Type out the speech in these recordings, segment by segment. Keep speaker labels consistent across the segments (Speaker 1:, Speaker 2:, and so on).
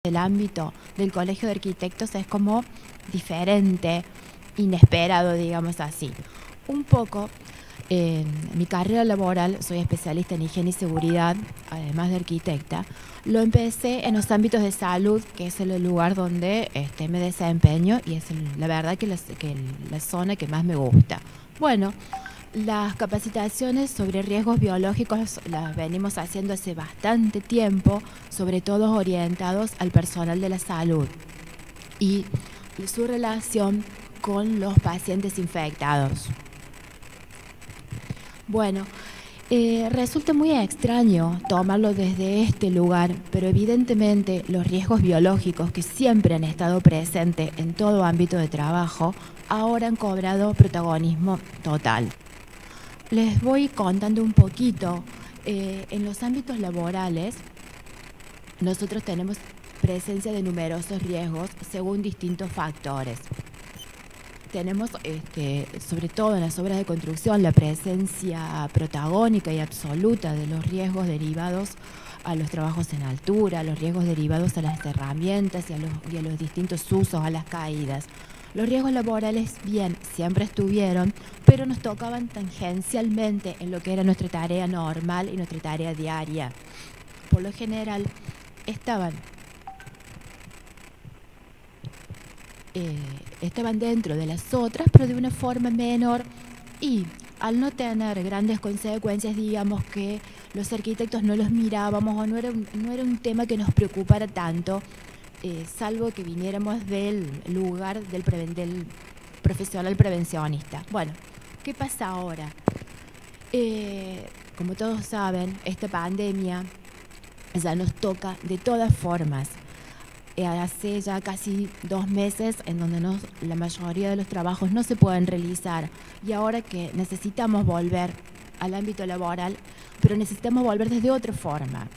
Speaker 1: el ámbito del Colegio de Arquitectos es como diferente, inesperado, digamos así. Un poco, en mi carrera laboral, soy especialista en higiene y seguridad, además de arquitecta. Lo empecé en los ámbitos de salud, que es el lugar donde me desempeño y es la verdad que la zona que más me gusta. Bueno, las capacitaciones sobre riesgos biológicos las venimos haciendo hace bastante tiempo, sobre todo orientados al personal de la salud y su relación con los pacientes infectados. Bueno, resulta muy extraño tomarlo desde este lugar, pero evidentemente los riesgos biológicos que siempre han estado presentes en todo ámbito de trabajo ahora han cobrado protagonismo total. Les voy contando un poquito. En los ámbitos laborales, nosotros tenemos presencia de numerosos riesgos según distintos factores. Tenemos, sobre todo en las obras de construcción, la presencia protagónica y absoluta de los riesgos derivados a los trabajos en altura, los riesgos derivados a las herramientas y a los distintos usos, a las caídas. Los riesgos laborales, bien, siempre estuvieron, pero nos tocaban tangencialmente en lo que era nuestra tarea normal y nuestra tarea diaria. Por lo general, estaban dentro de las otras, pero de una forma menor, y al no tener grandes consecuencias, digamos que los arquitectos no los mirábamos o no era un tema que nos preocupara tanto, salvo que viniéramos del lugar del profesional prevencionista. Bueno, ¿qué pasa ahora? Como todos saben, esta pandemia ya nos toca de todas formas. Hace ya casi 2 meses en donde la mayoría de los trabajos no se pueden realizar, y ahora que necesitamos volver al ámbito laboral, pero necesitamos volver desde otra forma.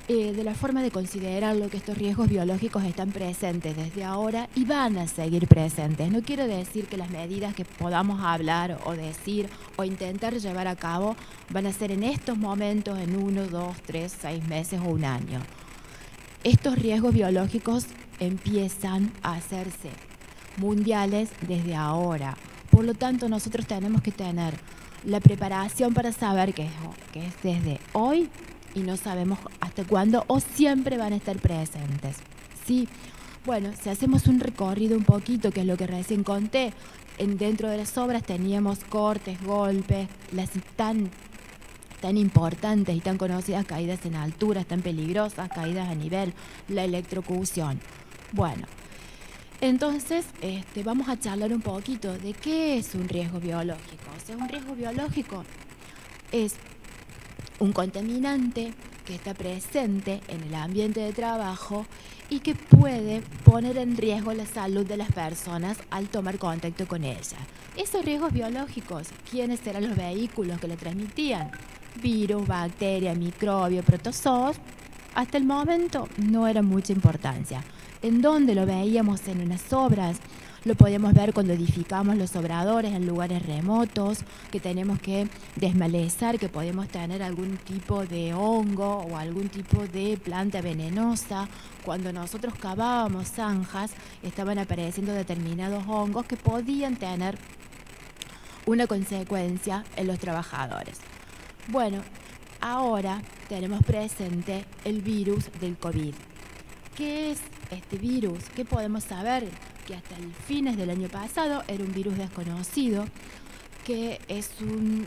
Speaker 1: De la forma de considerar lo que estos riesgos biológicos están presentes desde ahora y van a seguir presentes. No quiero decir que las medidas que podamos hablar o decir o intentar llevar a cabo van a ser en estos momentos, en 1, 2, 3, 6 meses o un año. Estos riesgos biológicos empiezan a hacerse mundiales desde ahora. Por lo tanto, nosotros tenemos que tener la preparación para saber que es desde hoy y no sabemos hasta cuándo o siempre van a estar presentes. ¿Sí? Bueno, si hacemos un recorrido un poquito, que es lo que recién conté, dentro de las obras teníamos cortes, golpes, las tan importantes y tan conocidas caídas en alturas, tan peligrosas, caídas a nivel, la electrocución. Bueno, entonces vamos a charlar un poquito de qué es un riesgo biológico. O sea, un riesgo biológico es un contaminante que está presente en el ambiente de trabajo y que puede poner en riesgo la salud de las personas al tomar contacto con ella. Esos riesgos biológicos, ¿quiénes eran los vehículos que la transmitían? Virus, bacterias, microbios, protozoos. Hasta el momento no era mucha importancia. ¿En dónde lo veíamos? En unas obras. Lo podíamos ver cuando edificamos los obradores en lugares remotos, que tenemos que desmalezar, que podemos tener algún tipo de hongo o algún tipo de planta venenosa. Cuando nosotros cavábamos zanjas, estaban apareciendo determinados hongos que podían tener una consecuencia en los trabajadores. Bueno, ahora tenemos presente el virus del COVID. ¿Qué es este virus? ¿Qué podemos saber? Que hasta el fines del año pasado era un virus desconocido, que es un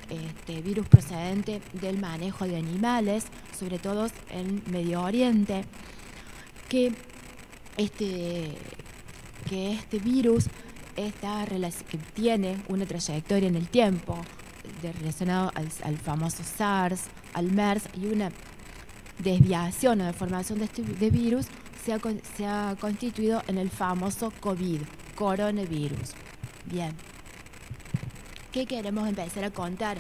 Speaker 1: virus procedente del manejo de animales, sobre todo en Medio Oriente, que este virus que tiene una trayectoria en el tiempo relacionado al famoso SARS, al MERS, y una desviación o deformación de virus se ha constituido en el famoso COVID, coronavirus. Bien, ¿qué queremos empezar a contar?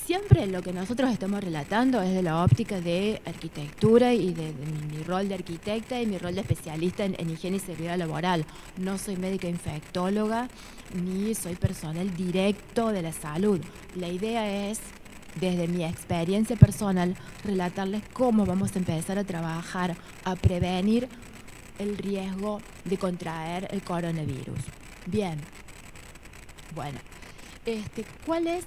Speaker 1: Siempre lo que nosotros estamos relatando es de la óptica de arquitectura y de mi rol de arquitecta y mi rol de especialista en higiene y seguridad laboral. No soy médica infectóloga ni soy personal directo de la salud. La idea es, desde mi experiencia personal, relatarles cómo vamos a empezar a trabajar, a prevenir el riesgo de contraer el coronavirus. Bien, bueno, ¿cuál es?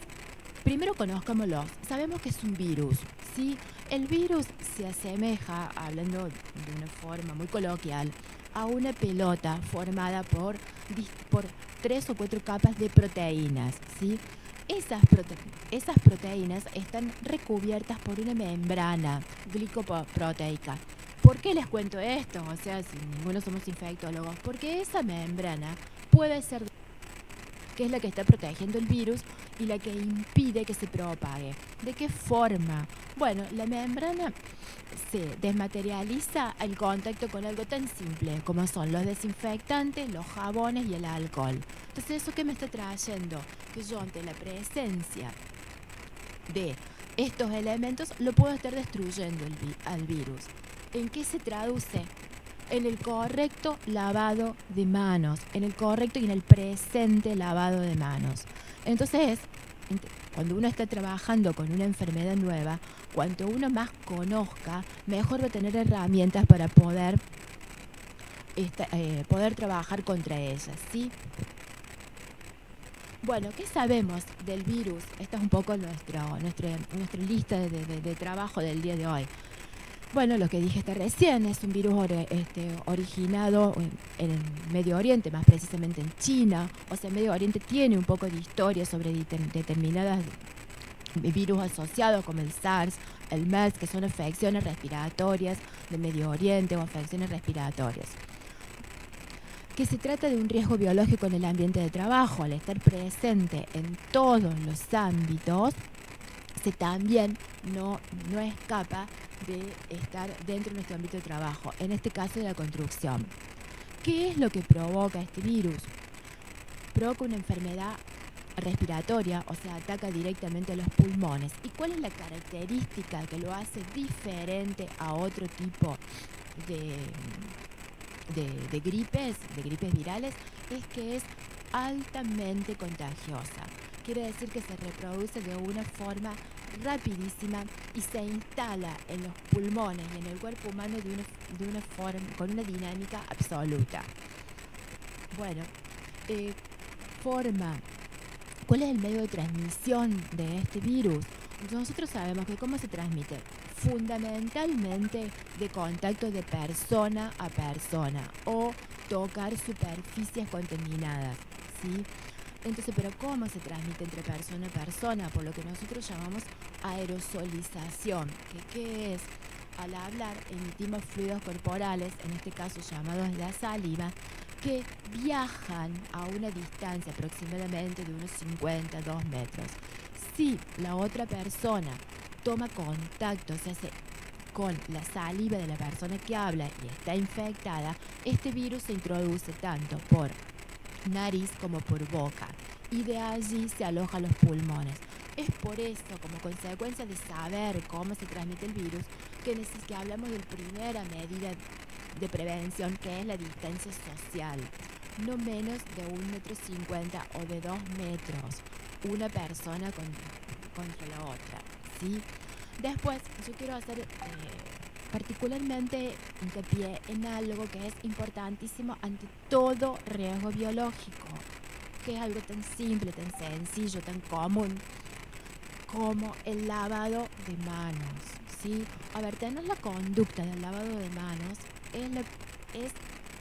Speaker 1: Primero conozcámoslo. Sabemos que es un virus, ¿sí? El virus se asemeja, hablando de una forma muy coloquial, a una pelota formada por 3 o 4 capas de proteínas, ¿sí? Esas proteínas están recubiertas por una membrana glicoproteica. ¿Por qué les cuento esto? O sea, si ninguno somos infectólogos, porque esa membrana puede ser que es la que está protegiendo el virus y la que impide que se propague. ¿De qué forma? Bueno, la membrana se desmaterializa al contacto con algo tan simple como son los desinfectantes, los jabones y el alcohol. Entonces, ¿eso qué me está trayendo? Que yo, ante la presencia de estos elementos, lo puedo estar destruyendo al virus. ¿En qué se traduce? En el correcto lavado de manos, en el correcto y en el presente lavado de manos. Entonces, cuando uno está trabajando con una enfermedad nueva, cuanto uno más conozca, mejor va a tener herramientas para poder trabajar contra ellas, ¿sí? Bueno, ¿qué sabemos del virus? Esta es un poco nuestra lista de trabajo del día de hoy. Bueno, lo que dije recién, es un virus originado en el Medio Oriente, más precisamente en China. O sea, el Medio Oriente tiene un poco de historia sobre determinadas virus asociados como el SARS, el MERS, que son afecciones respiratorias del Medio Oriente o afecciones respiratorias. Que se trata de un riesgo biológico en el ambiente de trabajo, al estar presente en todos los ámbitos, se también no escapa de estar dentro de nuestro ámbito de trabajo, en este caso de la construcción. ¿Qué es lo que provoca este virus? Provoca una enfermedad respiratoria, o sea, ataca directamente a los pulmones. ¿Y cuál es la característica que lo hace diferente a otro tipo de gripes virales? Es que es altamente contagiosa. Quiere decir que se reproduce de una forma rapidísima y se instala en los pulmones y en el cuerpo humano de una forma, con una dinámica absoluta. Bueno, ¿cuál es el medio de transmisión de este virus? Nosotros sabemos que cómo se transmite, fundamentalmente de contacto de persona a persona o tocar superficies contaminadas, ¿sí? Entonces, ¿pero cómo se transmite entre persona a persona? Por lo que nosotros llamamos aerosolización. ¿Qué es? Al hablar emitimos fluidos corporales, en este caso llamados la saliva, que viajan a una distancia aproximadamente de unos 52 metros. Si la otra persona toma contacto, se hace con la saliva de la persona que habla y está infectada, este virus se introduce tanto por nariz como por boca y de allí se aloja a los pulmones. Es por eso, como consecuencia de saber cómo se transmite el virus, que hablamos de la primera medida de prevención, que es la distancia social. No menos de 1,50 m o de 2 metros, una persona contra la otra, ¿sí? Después, yo quiero hacer particularmente hincapié en algo que es importantísimo ante todo riesgo biológico, que es algo tan simple, tan sencillo, tan común como el lavado de manos, ¿sí? A ver, tener la conducta del lavado de manos es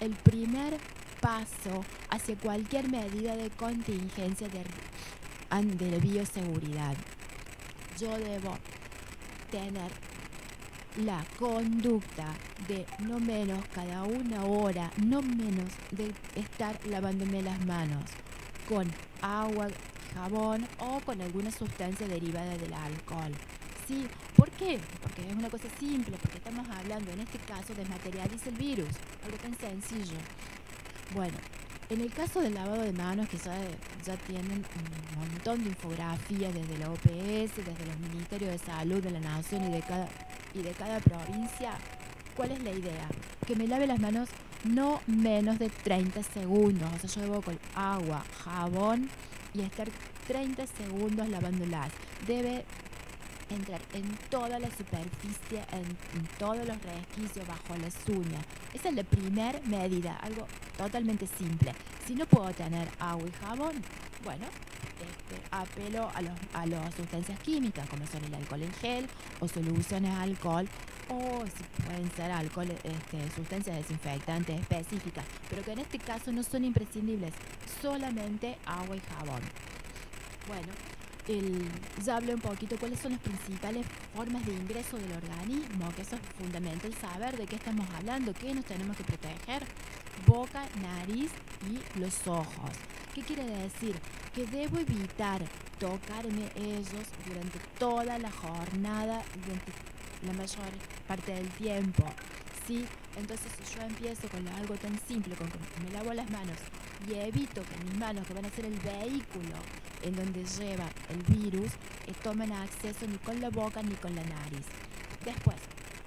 Speaker 1: el primer paso hacia cualquier medida de contingencia de bioseguridad. Yo debo tener la conducta de no menos cada 1 hora, no menos de estar lavándome las manos con agua, jabón o con alguna sustancia derivada del alcohol. ¿Sí? ¿Por qué? Porque es una cosa simple, porque estamos hablando, en este caso, de materializa el virus, algo tan sencillo. Bueno, en el caso del lavado de manos, que ya tienen un montón de infografías desde la OPS, desde los Ministerios de Salud de la Nación y de cada provincia, ¿cuál es la idea? Que me lave las manos no menos de 30 segundos. O sea, yo debo con agua, jabón y estar 30 segundos lavándolas. Debe entrar en toda la superficie, en todos los resquicios, bajo las uñas. Esa es la primera medida, algo totalmente simple. Si no puedo tener agua y jabón, bueno, apelo a las sustancias químicas, como son el alcohol en gel o soluciones de alcohol, o si pueden ser alcohol, sustancias desinfectantes específicas, pero que en este caso no son imprescindibles, solamente agua y jabón. Bueno, ya hablé un poquito cuáles son las principales formas de ingreso del organismo, que eso es fundamental saber de qué estamos hablando, qué nos tenemos que proteger: boca, nariz y los ojos. ¿Qué quiere decir? Que debo evitar tocarme ellos durante toda la jornada, durante la mayor parte del tiempo, ¿sí? Entonces, si yo empiezo con algo tan simple, con que me lavo las manos y evito que mis manos, que van a ser el vehículo en donde lleva el virus, tomen acceso ni con la boca ni con la nariz. Después,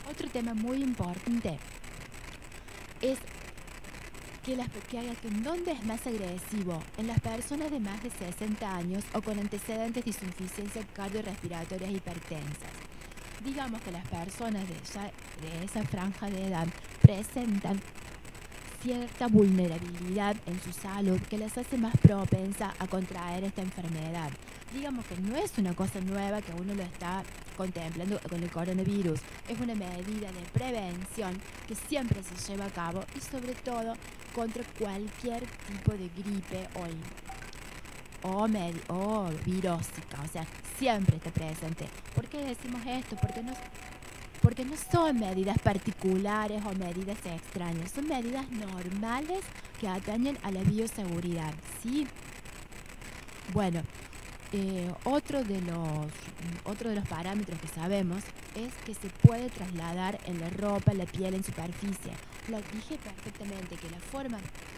Speaker 1: otro tema muy importante es que ¿dónde es más agresivo? En las personas de más de 60 años o con antecedentes de insuficiencia cardiorrespiratorias hipertensas. Digamos que las personas de esa franja de edad presentan cierta vulnerabilidad en su salud que les hace más propensa a contraer esta enfermedad. Digamos que no es una cosa nueva que uno lo está contemplando con el coronavirus, es una medida de prevención que siempre se lleva a cabo y sobre todo contra cualquier tipo de gripe o virósica, o sea, siempre está presente. ¿Por qué decimos esto? Porque no son medidas particulares o medidas extrañas, son medidas normales que atañen a la bioseguridad, ¿sí? Bueno, otro de los parámetros que sabemos es que se puede trasladar en la ropa, la piel, en superficie. Lo dije perfectamente que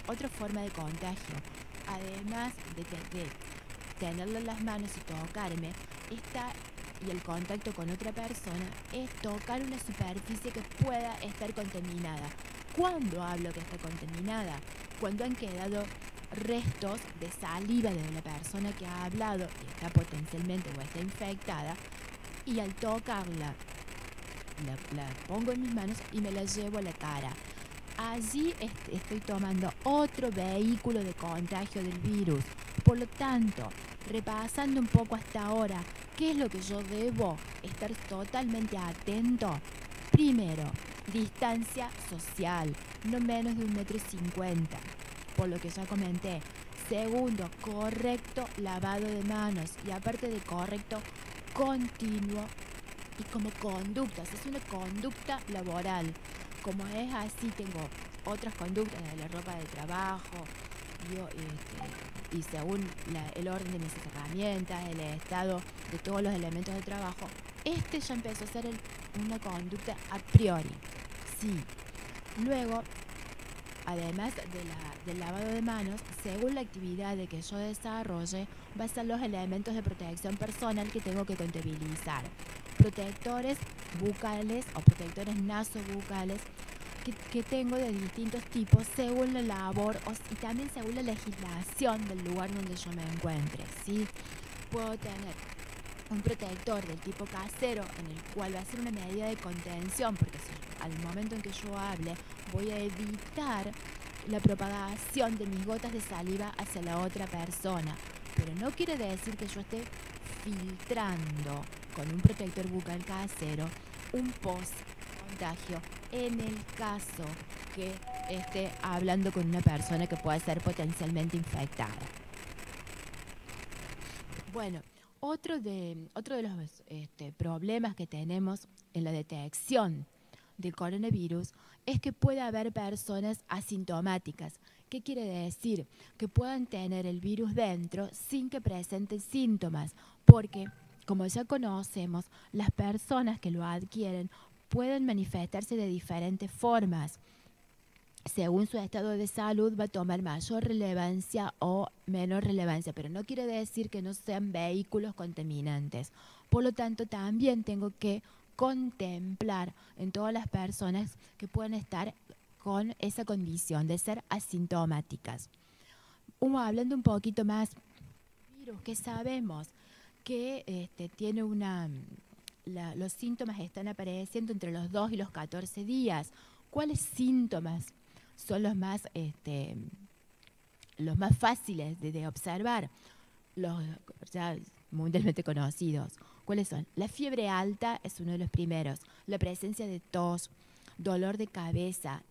Speaker 1: otra forma de contagio, además de tenerlo en las manos y tocarme, y el contacto con otra persona, es tocar una superficie que pueda estar contaminada. ¿Cuándo hablo que está contaminada? Cuando han quedado restos de saliva de la persona que ha hablado y está potencialmente o está infectada, y al tocarla la pongo en mis manos y me la llevo a la cara. Allí estoy tomando otro vehículo de contagio del virus. Por lo tanto, repasando un poco hasta ahora, ¿qué es lo que yo debo estar totalmente atento? Primero, distancia social, no menos de 1,50 m, por lo que ya comenté. Segundo, correcto lavado de manos, y aparte de correcto, continuo y como conducta, es una conducta laboral. Como es así, tengo otras conductas de la ropa de trabajo, y según el orden de mis herramientas, el estado de todos los elementos de trabajo, ya empezó a ser una conducta a priori, sí. Luego, además del lavado de manos, según la actividad de que yo desarrolle, va a ser los elementos de protección personal que tengo que contabilizar. Protectores bucales o protectores nasobucales que tengo de distintos tipos según la labor y también según la legislación del lugar donde yo me encuentre, ¿sí? Puedo tener un protector del tipo casero, en el cual va a ser una medida de contención, porque al momento en que yo hable voy a evitar la propagación de mis gotas de saliva hacia la otra persona, pero no quiere decir que yo esté filtrando con un protector bucal casero un post-contagio en el caso que esté hablando con una persona que pueda ser potencialmente infectada. Bueno, otro de los problemas que tenemos en la detección del coronavirus es que puede haber personas asintomáticas. ¿Qué quiere decir? Que puedan tener el virus dentro sin que presenten síntomas, porque, como ya conocemos, las personas que lo adquieren pueden manifestarse de diferentes formas. Según su estado de salud va a tomar mayor relevancia o menor relevancia, pero no quiere decir que no sean vehículos contaminantes. Por lo tanto, también tengo que contemplar en todas las personas que pueden estar con esa condición de ser asintomáticas. Hablando un poquito más, virus que sabemos que tiene los síntomas están apareciendo entre los 2 y los 14 días. ¿Cuáles síntomas son los más fáciles de observar? Los ya mundialmente conocidos. ¿Cuáles son? La fiebre alta es uno de los primeros. La presencia de tos, dolor de cabeza,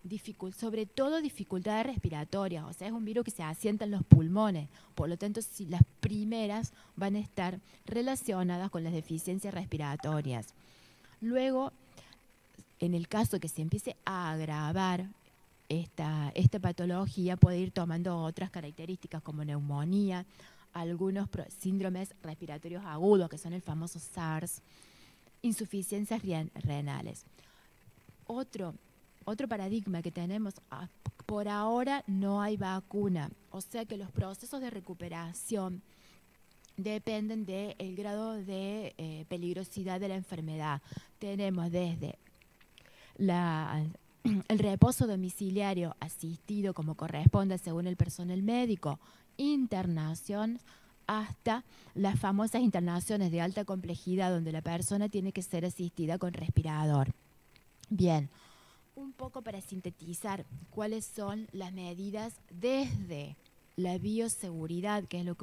Speaker 1: sobre todo dificultades respiratorias. O sea, es un virus que se asienta en los pulmones. Por lo tanto, si las primeras van a estar relacionadas con las deficiencias respiratorias. Luego, en el caso que se empiece a agravar esta patología, puede ir tomando otras características como neumonía, algunos síndromes respiratorios agudos, que son el famoso SARS, insuficiencias renales. Otro paradigma que tenemos, por ahora no hay vacuna, o sea que los procesos de recuperación dependen del grado de peligrosidad de la enfermedad. Tenemos desde el reposo domiciliario asistido como corresponde según el personal médico, internación, hasta las famosas internaciones de alta complejidad donde la persona tiene que ser asistida con respirador. Bien, un poco para sintetizar cuáles son las medidas desde la bioseguridad, que es lo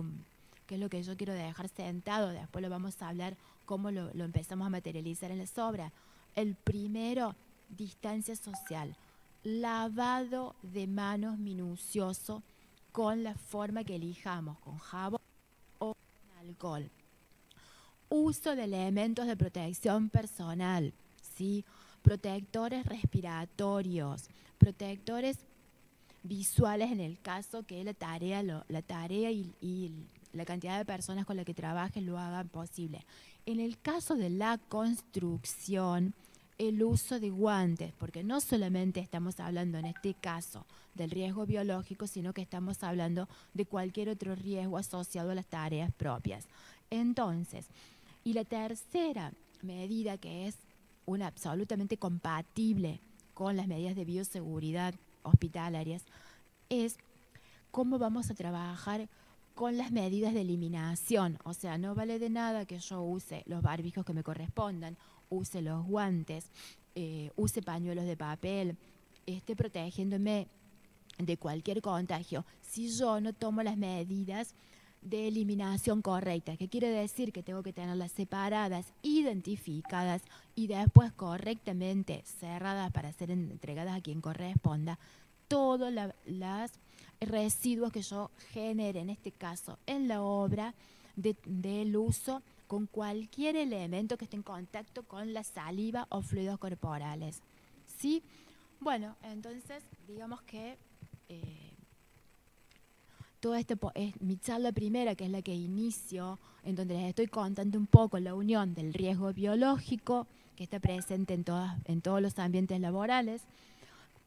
Speaker 1: que yo quiero dejar sentado, después lo vamos a hablar cómo lo empezamos a materializar en las obras. El primero, distancia social, lavado de manos minucioso con la forma que elijamos, con jabón o con alcohol. Uso de elementos de protección personal, ¿sí? Protectores respiratorios, protectores visuales en el caso que la tarea y la cantidad de personas con las que trabajen lo hagan posible. En el caso de la construcción, el uso de guantes, porque no solamente estamos hablando en este caso del riesgo biológico, sino que estamos hablando de cualquier otro riesgo asociado a las tareas propias. Entonces, y la tercera medida, que es una absolutamente compatible con las medidas de bioseguridad hospitalarias, es cómo vamos a trabajar con las medidas de eliminación. O sea, no vale de nada que yo use los barbijos que me correspondan, use los guantes, use pañuelos de papel, esté protegiéndome de cualquier contagio si yo no tomo las medidas de eliminación correcta. ¿Qué quiere decir? Que tengo que tenerlas separadas, identificadas y después correctamente cerradas para ser entregadas a quien corresponda todos los residuos que yo genere, en este caso en la obra, del uso con cualquier elemento que esté en contacto con la saliva o fluidos corporales. ¿Sí? Bueno, entonces digamos que todo esto es mi charla primera, que es la que inicio, en donde les estoy contando un poco la unión del riesgo biológico que está presente en todos los ambientes laborales,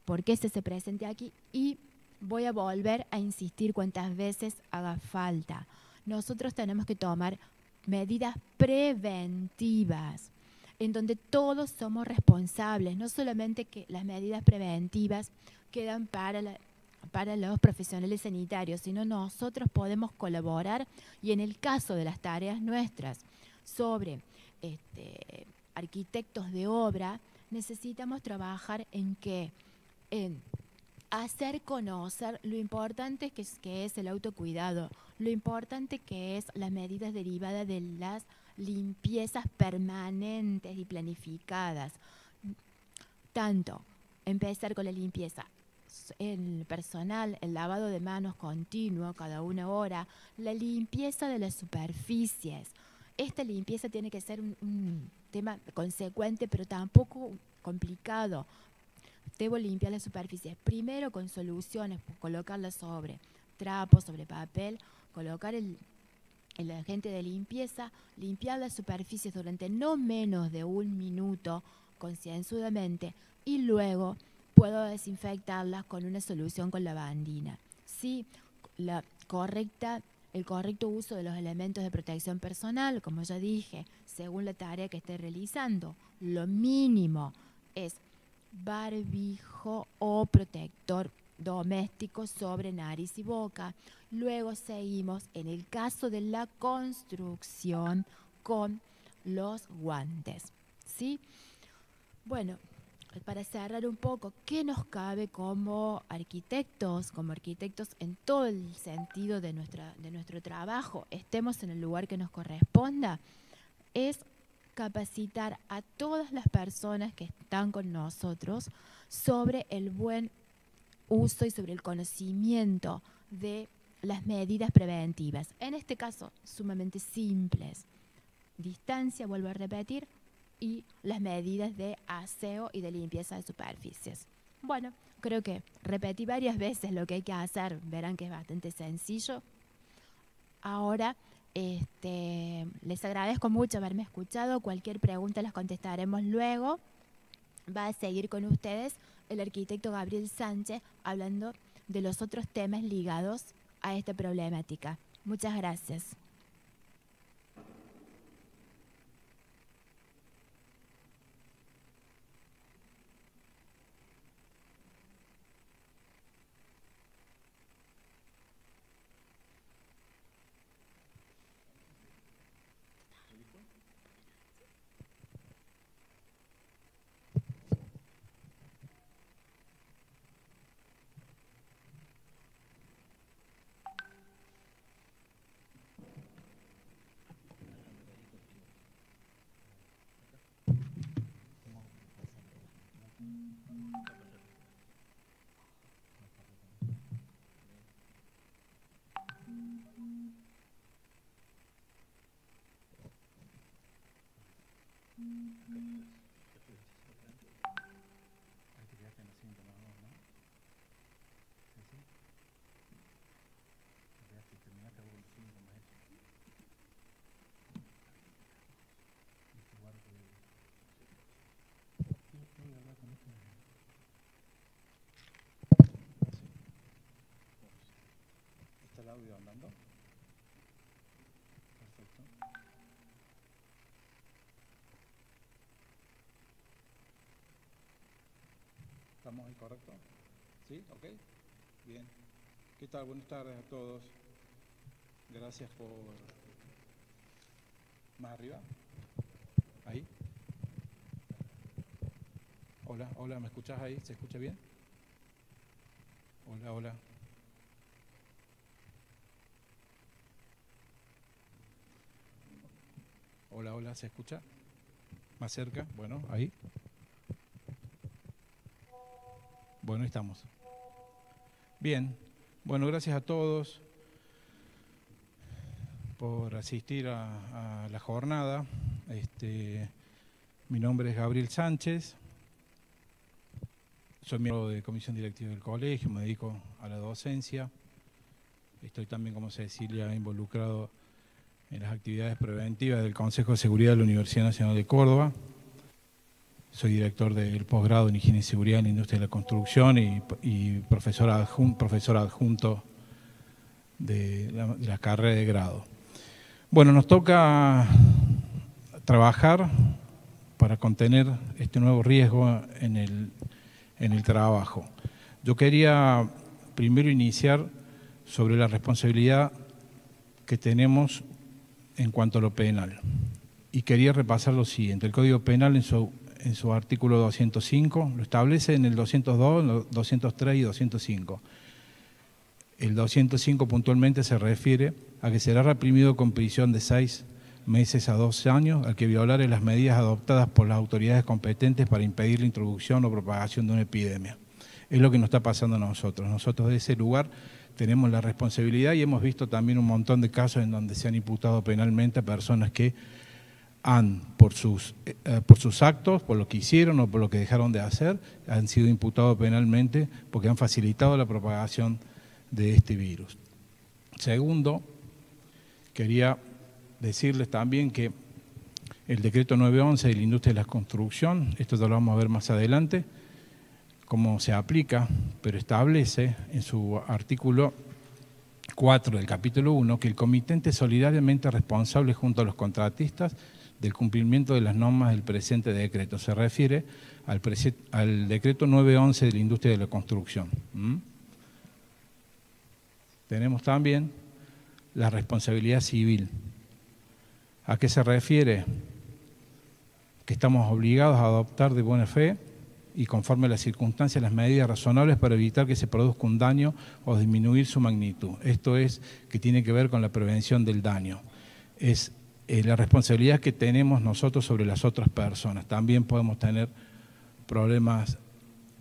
Speaker 1: por qué se presente aquí, y voy a volver a insistir cuantas veces haga falta. Nosotros tenemos que tomar medidas preventivas, en donde todos somos responsables, no solamente que las medidas preventivas quedan para los profesionales sanitarios, sino nosotros podemos colaborar, y en el caso de las tareas nuestras sobre arquitectos de obra, necesitamos trabajar en hacer conocer lo importante que es el autocuidado, lo importante que es las medidas derivadas de las limpiezas permanentes y planificadas. Tanto empezar con la limpieza el personal, el lavado de manos continuo cada 1 hora, la limpieza de las superficies. Esta limpieza tiene que ser un tema consecuente, pero tampoco complicado. Debo limpiar las superficies primero con soluciones, colocarlas sobre trapo, sobre papel, colocar el agente de limpieza, limpiar las superficies durante no menos de 1 minuto concienzudamente, y luego puedo desinfectarlas con una solución con lavandina. Sí, el correcto uso de los elementos de protección personal, como ya dije, según la tarea que esté realizando. Lo mínimo es barbijo o protector doméstico sobre nariz y boca. Luego seguimos, en el caso de la construcción, con los guantes. ¿sí? Bueno, para cerrar un poco, ¿qué nos cabe como arquitectos en todo el sentido de nuestro trabajo, estemos en el lugar que nos corresponda? Es capacitar a todas las personas que están con nosotros sobre el buen uso y sobre el conocimiento de las medidas preventivas. En este caso, sumamente simples. Distancia, vuelvo a repetir, y las medidas de aseo y de limpieza de superficies. Bueno, creo que repetí varias veces lo que hay que hacer. Verán que es bastante sencillo. Ahora, les agradezco mucho haberme escuchado. Cualquier pregunta las contestaremos luego. Va a seguir con ustedes el arquitecto Gabriel Sánchez hablando de los otros temas ligados a esta problemática. Muchas gracias.
Speaker 2: ¿Está el audio andando? Perfecto. ¿Estamos ahí correcto? ¿Sí? ¿Ok? Bien. ¿Qué tal? Buenas tardes a todos. Gracias por... ¿Más arriba? ¿Ahí? Hola, hola, ¿me escuchás ahí? ¿Se escucha bien? Hola, hola. Hola, hola, ¿se escucha? ¿Más cerca? Bueno, ahí. Bueno, estamos. Bien. Bueno, gracias a todos por asistir a la jornada. Mi nombre es Gabriel Sánchez. Soy miembro de comisión directiva del colegio, me dedico a la docencia. Estoy también, como Cecilia, involucrado en las actividades preventivas del Consejo de Seguridad de la Universidad Nacional de Córdoba. Soy director del posgrado en Higiene y Seguridad en la Industria de la Construcción y profesor adjunto de la carrera de grado. Bueno, nos toca trabajar para contener este nuevo riesgo en el trabajo. Yo quería primero iniciar sobre la responsabilidad que tenemos en cuanto a lo penal. Y quería repasar lo siguiente. El Código Penal en su artículo 205 lo establece en el 202, 203 y 205. El 205 puntualmente se refiere a que será reprimido con prisión de 6 meses a 2 años al que violare las medidas adoptadas por las autoridades competentes para impedir la introducción o propagación de una epidemia. Es lo que nos está pasando a nosotros. Nosotros de ese lugar tenemos la responsabilidad y hemos visto también un montón de casos en donde se han imputado penalmente a personas que han, por sus actos, por lo que hicieron o por lo que dejaron de hacer, han sido imputados penalmente porque han facilitado la propagación de este virus. Segundo, quería decirles también que el decreto 911 de la industria de la construcción, esto ya lo vamos a ver más adelante, cómo se aplica, pero establece en su artículo 4 del capítulo 1 que el comitente es solidariamente responsable junto a los contratistas del cumplimiento de las normas del presente decreto. Se refiere al decreto 911 de la industria de la construcción. Tenemos también la responsabilidad civil. ¿A qué se refiere? que estamos obligados a adoptar de buena fe y conforme a las circunstancias las medidas razonables para evitar que se produzca un daño o disminuir su magnitud. Esto es que tiene que ver con la prevención del daño. Es la responsabilidad que tenemos nosotros sobre las otras personas. También podemos tener problemas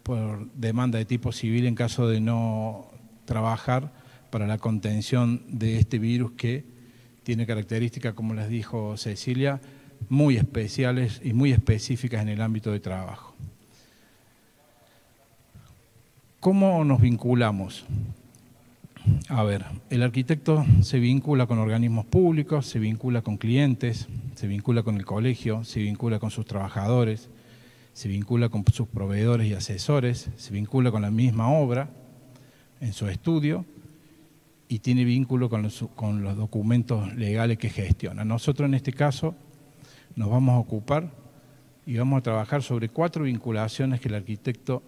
Speaker 2: por demanda de tipo civil en caso de no trabajar para la contención de este virus que tiene características, como les dijo Cecilia, muy especiales y muy específicas en el ámbito de trabajo. ¿Cómo nos vinculamos? A ver, el arquitecto se vincula con organismos públicos, se vincula con clientes, se vincula con el colegio, se vincula con sus trabajadores, se vincula con sus proveedores y asesores, se vincula con la misma obra en su estudio y tiene vínculo con los documentos legales que gestiona. Nosotros en este caso nos vamos a ocupar y vamos a trabajar sobre 4 vinculaciones que el arquitecto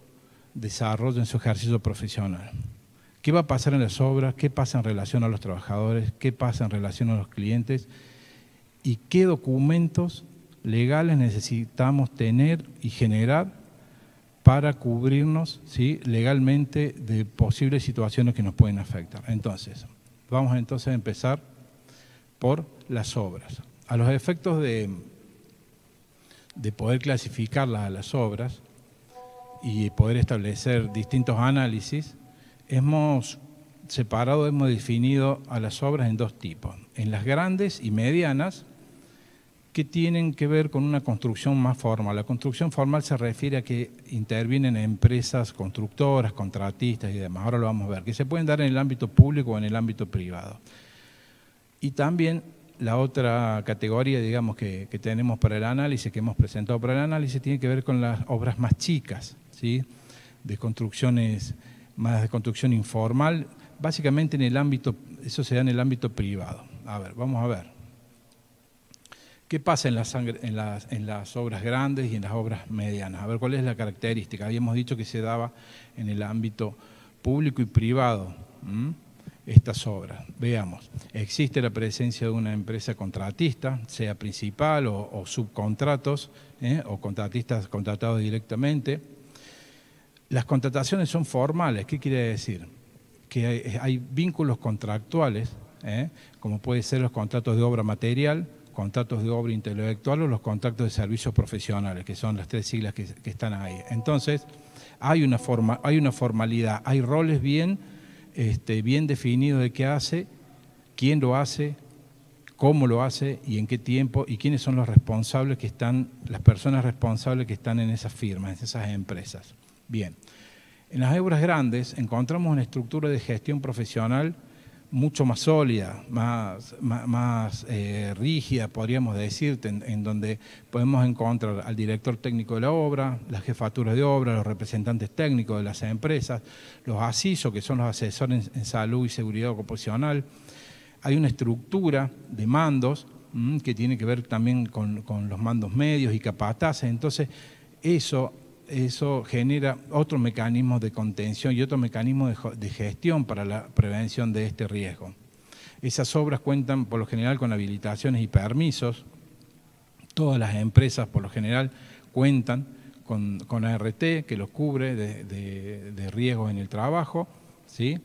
Speaker 2: desarrolla en su ejercicio profesional. ¿Qué va a pasar en las obras? ¿Qué pasa en relación a los trabajadores? ¿Qué pasa en relación a los clientes? ¿Y qué documentos legales necesitamos tener y generar para cubrirnos, ¿sí?, legalmente de posibles situaciones que nos pueden afectar? Entonces, vamos entonces a empezar por las obras. A los efectos de poder clasificarlas a las obras y poder establecer distintos análisis, hemos separado, hemos definido a las obras en 2 tipos. En las grandes y medianas, que tienen que ver con una construcción más formal. La construcción formal se refiere a que intervienen empresas constructoras, contratistas y demás. Ahora lo vamos a ver, que se pueden dar en el ámbito público o en el ámbito privado. Y también la otra categoría, digamos, que tenemos para el análisis, que hemos presentado para el análisis, tiene que ver con las obras más chicas, ¿sí?, de construcciones, más de construcción informal, básicamente en el ámbito, eso se da en el ámbito privado. A ver, vamos a ver. ¿Qué pasa en las obras grandes y en las obras medianas? A ver, ¿cuál es la característica? Habíamos dicho que se daba en el ámbito público y privado, estas obras. Veamos, existe la presencia de una empresa contratista, sea principal o subcontratos, o contratistas contratados directamente. Las contrataciones son formales. ¿Qué quiere decir? Que hay vínculos contractuales, como pueden ser los contratos de obra material, contratos de obra intelectual o los contratos de servicios profesionales, que son las 3 siglas que están ahí. Entonces, hay una formalidad, hay roles bien definidos de qué hace, quién lo hace, cómo lo hace y en qué tiempo y quiénes son los responsables que están, las personas responsables que están en esas firmas, en esas empresas. Bien, en las obras grandes encontramos una estructura de gestión profesional mucho más sólida, más rígida, podríamos decir, en donde podemos encontrar al director técnico de la obra, las jefaturas de obra, los representantes técnicos de las empresas, los ASISO, que son los asesores en salud y seguridad ocupacional. Hay una estructura de mandos que tiene que ver también con los mandos medios y capataces. Entonces, eso genera otros mecanismos de contención y otros mecanismos de gestión para la prevención de este riesgo. Esas obras cuentan por lo general con habilitaciones y permisos. Todas las empresas por lo general cuentan con ART que los cubre de riesgos en el trabajo, ¿sí?,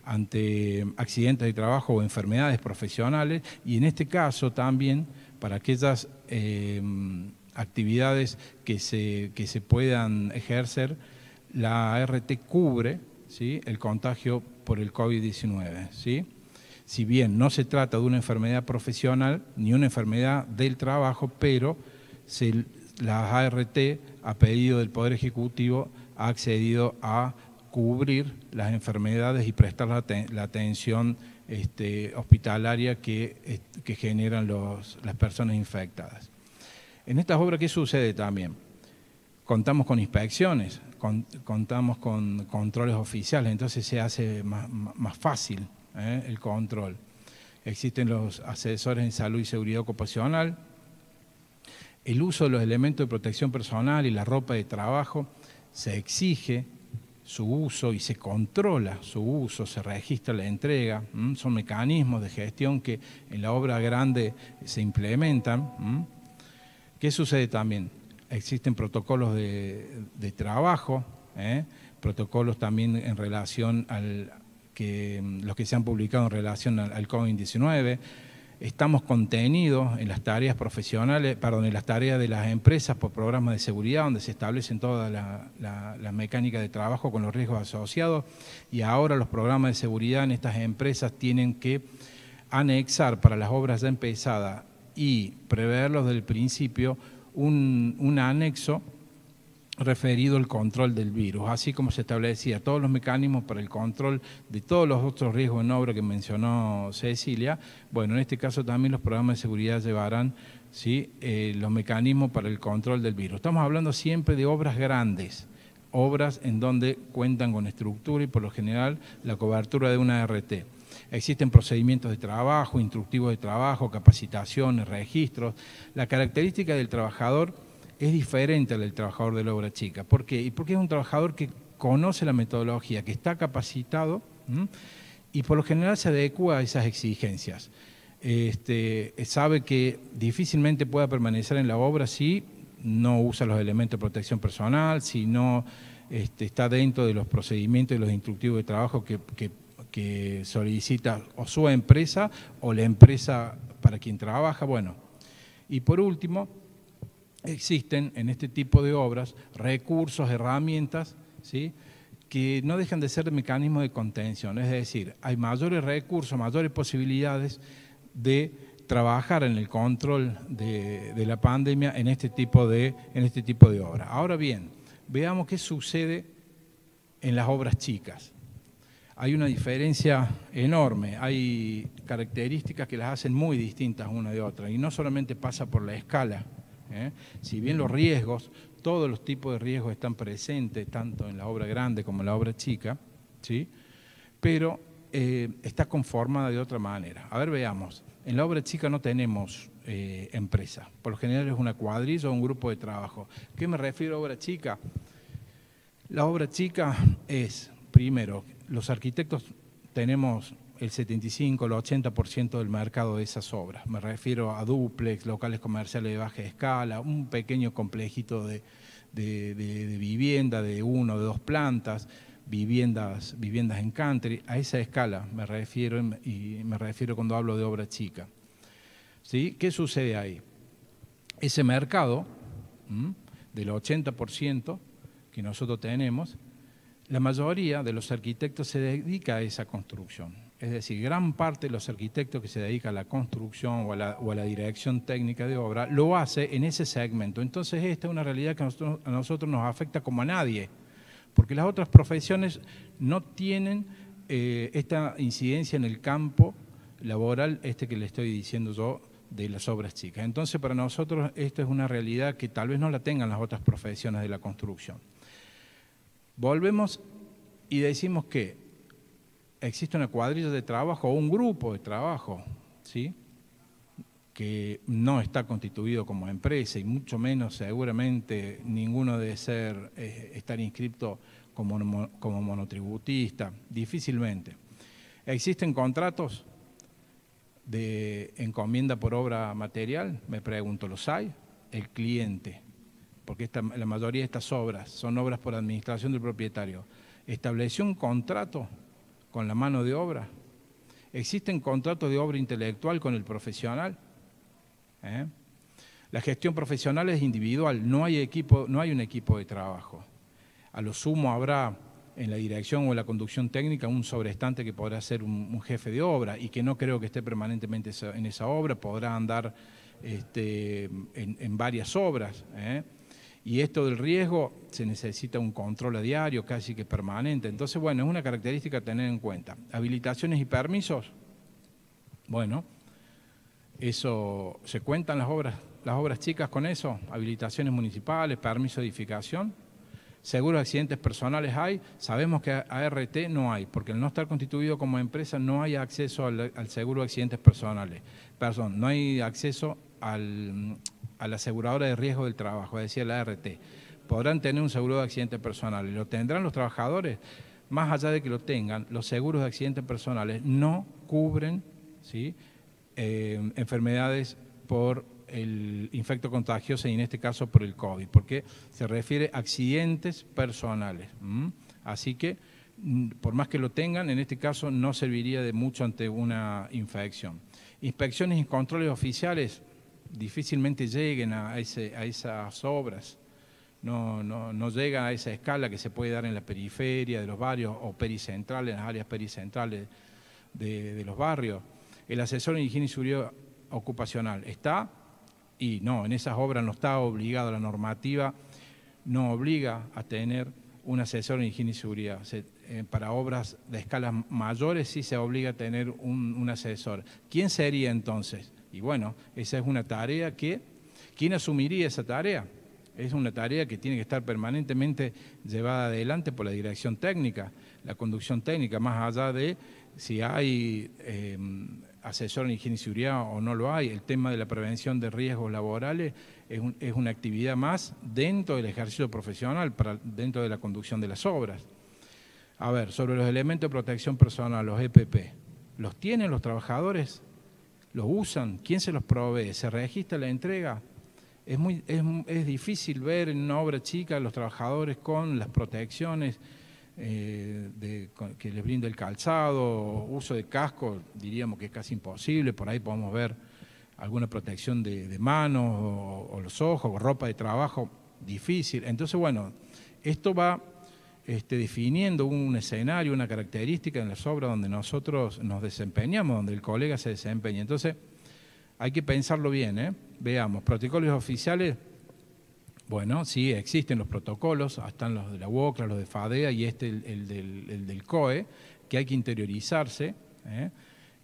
Speaker 2: ante accidentes de trabajo o enfermedades profesionales, y en este caso también para aquellas actividades que se puedan ejercer, la ART cubre, ¿sí?, el contagio por el COVID-19, ¿sí? Si bien no se trata de una enfermedad profesional ni una enfermedad del trabajo, pero la ART, a pedido del Poder Ejecutivo, ha accedido a cubrir las enfermedades y prestar la atención hospitalaria que generan las personas infectadas. En estas obras, ¿qué sucede también? Contamos con inspecciones, contamos con controles oficiales, entonces se hace más fácil el control. Existen los asesores en salud y seguridad ocupacional. El uso de los elementos de protección personal y la ropa de trabajo, se exige su uso y se controla su uso, se registra la entrega. Son mecanismos de gestión que en la obra grande se implementan. ¿Qué sucede también? existen protocolos de trabajo, protocolos también en relación los que se han publicado en relación al COVID-19. Estamos contenidos en las tareas profesionales, en las tareas de las empresas por programas de seguridad, donde se establecen toda la mecánica de trabajo con los riesgos asociados, y ahora los programas de seguridad en estas empresas tienen que anexar para las obras ya empezadas y preverlos desde el principio un anexo referido al control del virus, así como se establecía todos los mecanismos para el control de todos los otros riesgos en obra que mencionó Cecilia. Bueno, en este caso también los programas de seguridad llevarán, ¿sí?, los mecanismos para el control del virus. Estamos hablando siempre de obras grandes, obras en donde cuentan con estructura y por lo general la cobertura de una ART. Existen procedimientos de trabajo, instructivos de trabajo, capacitaciones, registros. La característica del trabajador es diferente al del trabajador de la obra chica. ¿Por qué? Y porque es un trabajador que conoce la metodología, que está capacitado, y por lo general se adecua a esas exigencias. Sabe que difícilmente pueda permanecer en la obra si no usa los elementos de protección personal, si no está dentro de los procedimientos y los instructivos de trabajo que solicita o su empresa o la empresa para quien trabaja. Bueno, y por último, existen en este tipo de obras recursos, herramientas, ¿sí?, que no dejan de ser mecanismos de contención, es decir, hay mayores recursos, mayores posibilidades de trabajar en el control de la pandemia en este tipo de obras. Ahora bien, veamos qué sucede en las obras chicas. Hay una diferencia enorme, hay características que las hacen muy distintas una de otra, y no solamente pasa por la escala. Si bien los riesgos, todos los tipos de riesgos están presentes, tanto en la obra grande como en la obra chica, ¿sí?, pero está conformada de otra manera. A ver, veamos. En la obra chica no tenemos empresa, por lo general es una cuadrilla o un grupo de trabajo. ¿Qué me refiero a obra chica? La obra chica es, primero, los arquitectos tenemos el 75, el 80% del mercado de esas obras. Me refiero a dúplex, locales comerciales de baja escala, un pequeño complejito de vivienda de 1 o de 2 plantas, viviendas en country. A esa escala me refiero, y me refiero cuando hablo de obra chica. ¿Sí? ¿Qué sucede ahí? Ese mercado del 80% que nosotros tenemos, la mayoría de los arquitectos se dedica a esa construcción. Es decir, gran parte de los arquitectos que se dedican a la construcción o a la dirección técnica de obra lo hace en ese segmento. Entonces esta es una realidad que a nosotros nos afecta como a nadie, porque las otras profesiones no tienen esta incidencia en el campo laboral que le estoy diciendo yo de las obras chicas. Entonces para nosotros esto es una realidad que tal vez no la tengan las otras profesiones de la construcción. Volvemos y decimos que existe una cuadrilla de trabajo o un grupo de trabajo, ¿sí?, que no está constituido como empresa y mucho menos seguramente ninguno debe estar inscrito como monotributista, difícilmente. Existen contratos de encomienda por obra material, me pregunto, ¿los hay? El cliente, porque la mayoría de estas obras son obras por administración del propietario, estableció un contrato con la mano de obra. ¿Existen contratos de obra intelectual con el profesional? La gestión profesional es individual, no hay un equipo de trabajo. A lo sumo habrá en la dirección o en la conducción técnica un sobrestante que podrá ser un jefe de obra y que no creo que esté permanentemente en esa obra, podrá andar en varias obras. Y esto del riesgo se necesita un control a diario, casi que permanente. Entonces, bueno, es una característica a tener en cuenta. Habilitaciones y permisos, bueno, eso, ¿se cuentan las obras chicas con eso? Habilitaciones municipales, permiso de edificación. Seguros de accidentes personales hay, sabemos que ART no hay, porque al no estar constituido como empresa no hay acceso al seguro de accidentes personales. Perdón, no hay acceso a la aseguradora de riesgo del trabajo, es decir, la ART. Podrán tener un seguro de accidentes personales, ¿lo tendrán los trabajadores? Más allá de que lo tengan, los seguros de accidentes personales no cubren, ¿sí?, enfermedades por el infecto contagioso y en este caso por el COVID, porque se refiere a accidentes personales. Así que, por más que lo tengan, en este caso no serviría de mucho ante una infección. Inspecciones y controles oficiales difícilmente lleguen a esas obras. No llega a esa escala que se puede dar en la periferia de los barrios o pericentrales, en las áreas pericentrales de los barrios. El asesor en higiene y seguridad ocupacional está, y no, en esas obras no está obligado, la normativa no obliga a tener un asesor en higiene y seguridad. Para obras de escalas mayores sí se obliga a tener un asesor. ¿Quién sería entonces? Y bueno, esa es una tarea que, ¿quién asumiría esa tarea? Es una tarea que tiene que estar permanentemente llevada adelante por la dirección técnica, la conducción técnica, más allá de si hay asesor en higiene y seguridad o no lo hay. El tema de la prevención de riesgos laborales es una actividad más dentro del ejercicio profesional, dentro de la conducción de las obras. A ver, sobre los elementos de protección personal, los EPP, ¿los tienen los trabajadores? ¿Los usan? ¿Quién se los provee? ¿Se registra la entrega? Es difícil ver en una obra chica a los trabajadores con las protecciones que les brinda el calzado, uso de casco, diríamos que es casi imposible. Por ahí podemos ver alguna protección de manos o los ojos, o ropa de trabajo, difícil. Entonces, bueno, esto va definiendo un escenario, una característica en las obras donde nosotros nos desempeñamos, donde el colega se desempeña. Entonces, hay que pensarlo bien, Veamos, protocolos oficiales, bueno, sí, existen los protocolos, están los de la UOCRA, los de FADEA y el del COE, que hay que interiorizarse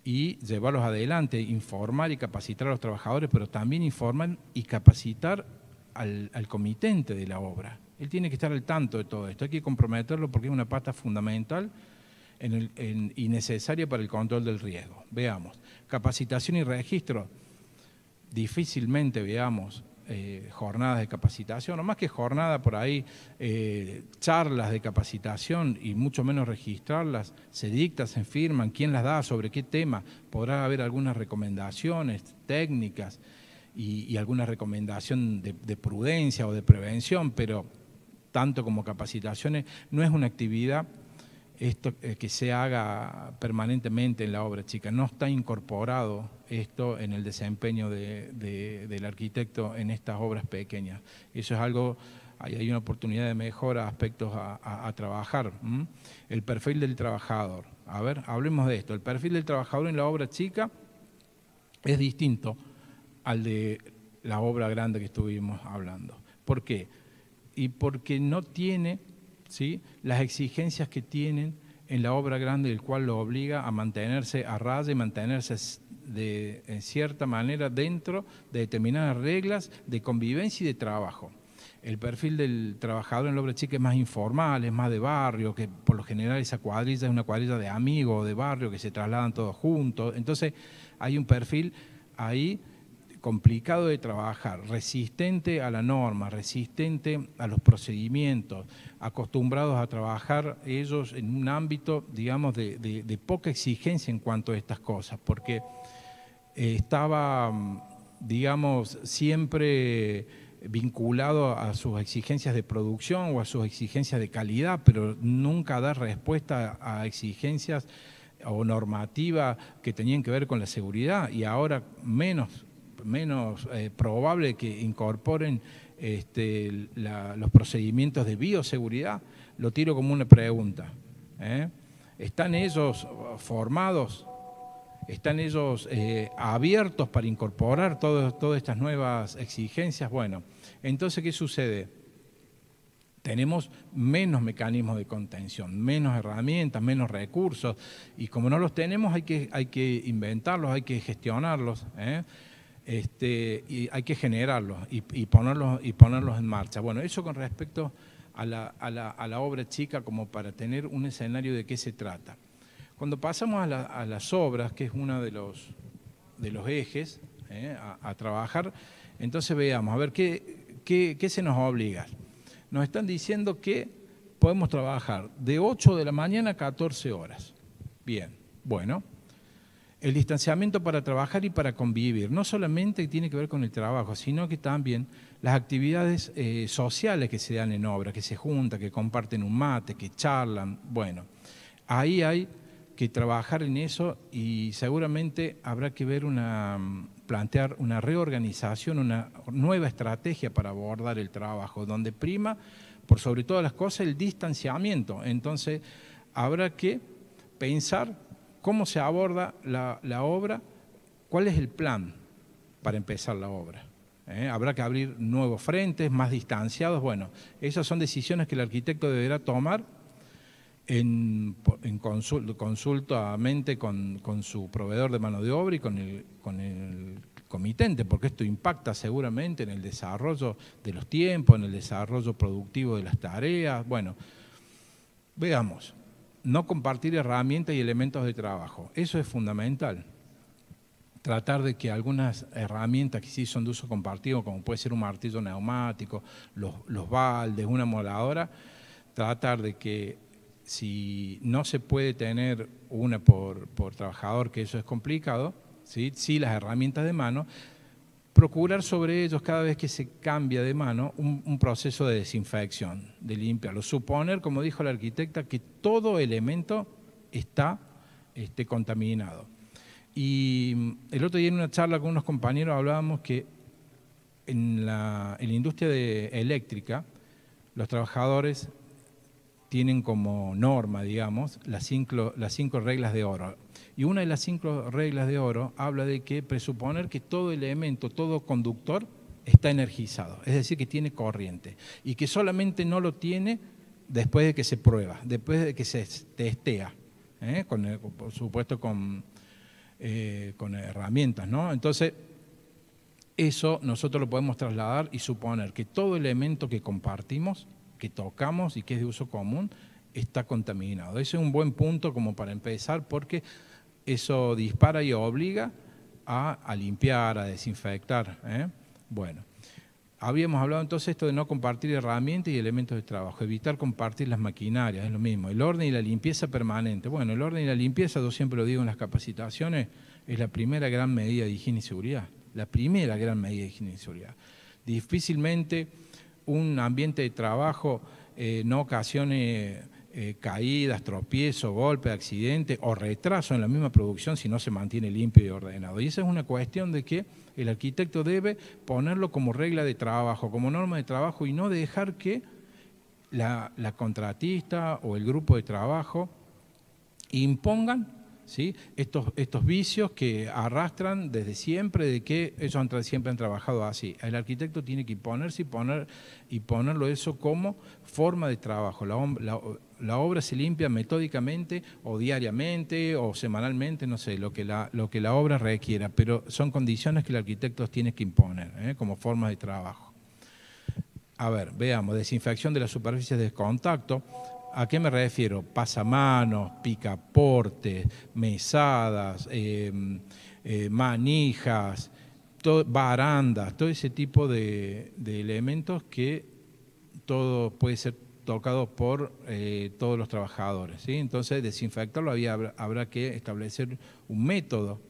Speaker 2: y llevarlos adelante, informar y capacitar a los trabajadores, pero también informar y capacitar al comitente de la obra. Él tiene que estar al tanto de todo esto, hay que comprometerlo porque es una pata fundamental y necesaria para el control del riesgo. Veamos, capacitación y registro, difícilmente veamos jornadas de capacitación, o más que jornada por ahí, charlas de capacitación y mucho menos registrarlas, se dictan, se firman, quién las da, sobre qué tema, podrá haber algunas recomendaciones técnicas y alguna recomendación de prudencia o de prevención, pero tanto como capacitaciones no es una actividad que se haga permanentemente en la obra chica, no está incorporado esto en el desempeño del arquitecto en estas obras pequeñas. Eso es algo, hay una oportunidad de mejora, aspectos a trabajar. El perfil del trabajador, a ver, hablemos de esto. El perfil del trabajador en la obra chica es distinto al de la obra grande que estuvimos hablando. ¿Por qué? Y porque no tiene, ¿sí?, las exigencias que tienen en la obra grande, el cual lo obliga a mantenerse a raya y mantenerse en cierta manera dentro de determinadas reglas de convivencia y de trabajo. El perfil del trabajador en la obra chica es más informal, es más de barrio, que por lo general esa cuadrilla es una cuadrilla de amigos de barrio que se trasladan todos juntos. Entonces hay un perfil ahí complicado de trabajar, resistente a la norma, resistente a los procedimientos, acostumbrados a trabajar ellos en un ámbito, digamos, de poca exigencia en cuanto a estas cosas, porque estaba, digamos, siempre vinculado a sus exigencias de producción o a sus exigencias de calidad, pero nunca da respuesta a exigencias o normativas que tenían que ver con la seguridad, y ahora menos probable que incorporen los procedimientos de bioseguridad. Lo tiro como una pregunta. ¿Están ellos formados? ¿Están ellos abiertos para incorporar todas estas nuevas exigencias? Bueno, entonces, ¿qué sucede? Tenemos menos mecanismos de contención, menos herramientas, menos recursos, y como no los tenemos hay que inventarlos, hay que gestionarlos, y hay que generarlos y ponerlos en marcha. Bueno, eso con respecto a la obra chica, como para tener un escenario de qué se trata. Cuando pasamos a las obras, que es uno de los ejes a trabajar, entonces veamos, a ver, ¿qué se nos obliga? Nos están diciendo que podemos trabajar de 8 de la mañana a 14 horas. Bien, bueno. El distanciamiento para trabajar y para convivir, no solamente tiene que ver con el trabajo, sino que también las actividades sociales que se dan en obra, que se juntan, que comparten un mate, que charlan. Bueno, ahí hay que trabajar en eso y seguramente habrá que ver plantear una reorganización, una nueva estrategia para abordar el trabajo, donde prima, por sobre todas las cosas, el distanciamiento. Entonces, habrá que pensar cómo se aborda la obra, cuál es el plan para empezar la obra. Habrá que abrir nuevos frentes, más distanciados. Bueno, esas son decisiones que el arquitecto deberá tomar en consultamente con su proveedor de mano de obra y con el comitente, porque esto impacta seguramente en el desarrollo de los tiempos, en el desarrollo productivo de las tareas. Bueno, veamos. No compartir herramientas y elementos de trabajo, eso es fundamental. Tratar de que algunas herramientas que sí son de uso compartido, como puede ser un martillo neumático, los baldes, una moladora, tratar de que si no se puede tener una por trabajador, que eso es complicado, sí las herramientas de mano, procurar sobre ellos cada vez que se cambia de mano un proceso de desinfección, de limpiarlo. Suponer, como dijo la arquitecta, que todo elemento está contaminado. Y el otro día en una charla con unos compañeros hablábamos que en la industria eléctrica los trabajadores tienen como norma, digamos, las cinco reglas de oro. Y una de las 5 reglas de oro habla de que presuponer que todo elemento, todo conductor está energizado, es decir, que tiene corriente y que solamente no lo tiene después de que se prueba, después de que se testea, por supuesto con herramientas, ¿no? Entonces, eso nosotros lo podemos trasladar y suponer que todo elemento que compartimos, que tocamos y que es de uso común, está contaminado. Ese es un buen punto como para empezar, porque eso dispara y obliga a limpiar, a desinfectar. Bueno, habíamos hablado entonces esto de no compartir herramientas y elementos de trabajo, evitar compartir las maquinarias, es lo mismo. El orden y la limpieza permanente. Bueno, el orden y la limpieza, yo siempre lo digo en las capacitaciones, es la primera gran medida de higiene y seguridad. La primera gran medida de higiene y seguridad. Difícilmente un ambiente de trabajo no ocasione caídas, tropiezos, golpes, accidentes o retraso en la misma producción si no se mantiene limpio y ordenado. Y esa es una cuestión de que el arquitecto debe ponerlo como regla de trabajo, como norma de trabajo, y no dejar que la contratista o el grupo de trabajo impongan, ¿sí?, estos vicios que arrastran desde siempre, de que ellos siempre han trabajado así. El arquitecto tiene que imponerse y ponerlo eso como forma de trabajo. La obra se limpia metódicamente o diariamente o semanalmente, no sé, lo que la obra requiera, pero son condiciones que el arquitecto tiene que imponer como forma de trabajo. A ver, veamos, desinfección de las superficies de contacto. ¿A qué me refiero? Pasamanos, picaportes, mesadas, manijas, barandas, todo ese tipo de elementos que todo puede ser tocado por todos los trabajadores, ¿sí? Entonces, desinfectarlo habrá que establecer un método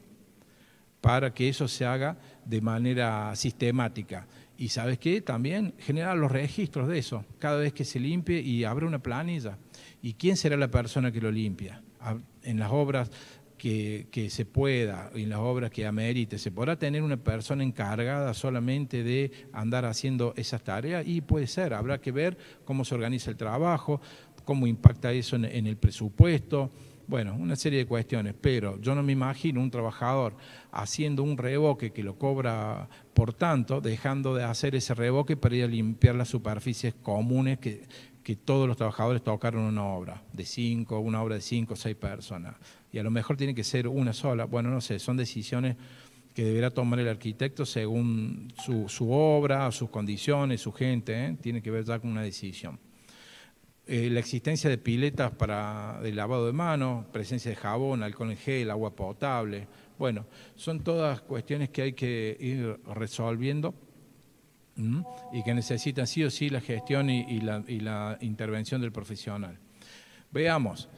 Speaker 2: para que eso se haga de manera sistemática. Y ¿sabes qué? También generar los registros de eso, cada vez que se limpie, y habrá una planilla. ¿Y quién será la persona que lo limpia? En las obras que se pueda, en las obras que amerite, ¿se podrá tener una persona encargada solamente de andar haciendo esas tareas? Y puede ser, habrá que ver cómo se organiza el trabajo, cómo impacta eso en el presupuesto. Bueno, una serie de cuestiones, pero yo no me imagino un trabajador haciendo un revoque que lo cobra por tanto, dejando de hacer ese revoque para ir a limpiar las superficies comunes que todos los trabajadores tocaron una obra de 5 o 6 personas. Y a lo mejor tiene que ser una sola. Bueno, no sé, son decisiones que deberá tomar el arquitecto según su obra, sus condiciones, su gente, tiene que ver ya con una decisión. La existencia de piletas de lavado de manos, presencia de jabón, alcohol en gel, agua potable. Bueno, son todas cuestiones que hay que ir resolviendo y que necesitan sí o sí la gestión y la intervención del profesional. Veamos,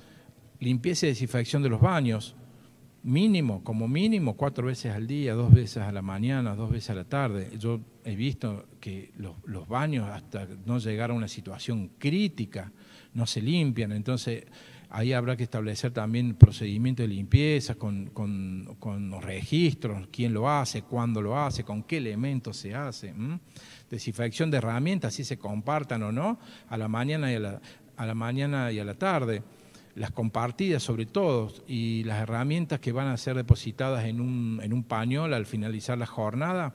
Speaker 2: limpieza y desinfección de los baños. mínimo, como mínimo, 4 veces al día, 2 veces a la mañana, 2 veces a la tarde. Yo he visto que los baños, hasta no llegar a una situación crítica, no se limpian. Entonces, ahí habrá que establecer también procedimientos de limpieza con los registros, quién lo hace, cuándo lo hace, con qué elementos se hace. Desinfección de herramientas, si se compartan o no, a la mañana y a la tarde. Las compartidas sobre todo, y las herramientas que van a ser depositadas en un pañol al finalizar la jornada,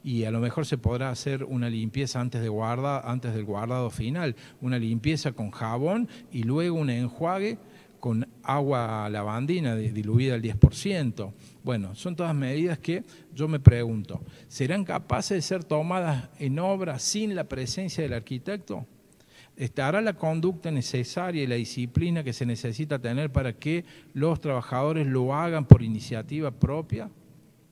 Speaker 2: y a lo mejor se podrá hacer una limpieza antes del guardado final, una limpieza con jabón y luego un enjuague con agua lavandina diluida al 10%. Bueno, son todas medidas que yo me pregunto, ¿serán capaces de ser tomadas en obra sin la presencia del arquitecto? ¿Estará la conducta necesaria y la disciplina que se necesita tener para que los trabajadores lo hagan por iniciativa propia?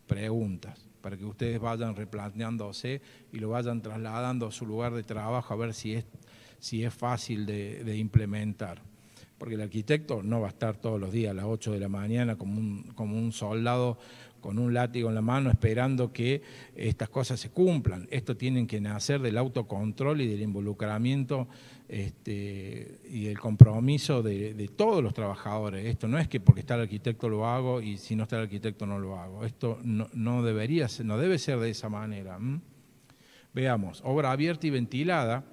Speaker 2: Preguntas, para que ustedes vayan replanteándose y lo vayan trasladando a su lugar de trabajo a ver si es fácil de implementar. Porque el arquitecto no va a estar todos los días a las 8 de la mañana como un soldado con un látigo en la mano esperando que estas cosas se cumplan. Esto tiene que nacer del autocontrol y del involucramiento y del compromiso de todos los trabajadores. Esto no es que porque está el arquitecto lo hago y si no está el arquitecto no lo hago. Esto no debe ser de esa manera. Veamos, obra abierta y ventilada,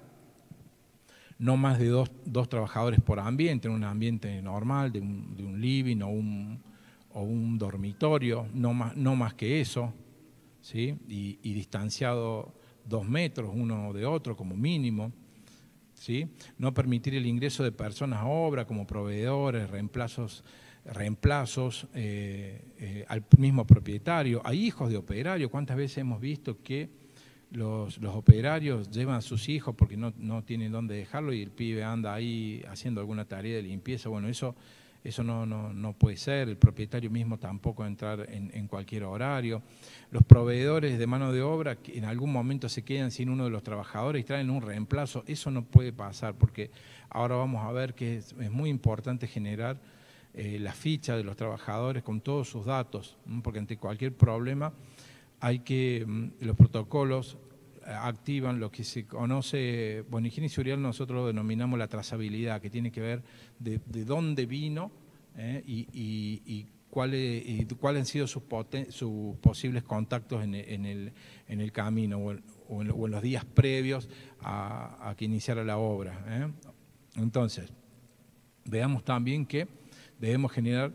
Speaker 2: no más de dos trabajadores por ambiente, en un ambiente normal, de un living o un dormitorio, no más que eso, ¿sí? Y distanciado 2 metros uno de otro como mínimo, ¿sí? No permitir el ingreso de personas a obra como proveedores, reemplazos al mismo propietario. Hay hijos de operarios, ¿cuántas veces hemos visto que los operarios llevan a sus hijos porque no tienen dónde dejarlo y el pibe anda ahí haciendo alguna tarea de limpieza? Bueno, eso no puede ser, el propietario mismo tampoco entrar en cualquier horario. Los proveedores de mano de obra que en algún momento se quedan sin uno de los trabajadores y traen un reemplazo, eso no puede pasar, porque ahora vamos a ver que es muy importante generar la ficha de los trabajadores con todos sus datos, porque ante cualquier problema los protocolos activan lo que se conoce, bueno, higiene y seguridad nosotros lo denominamos la trazabilidad, que tiene que ver de dónde vino y cuáles han sido sus posibles contactos en el camino o en los días previos a que iniciara la obra. Entonces, veamos también que debemos generar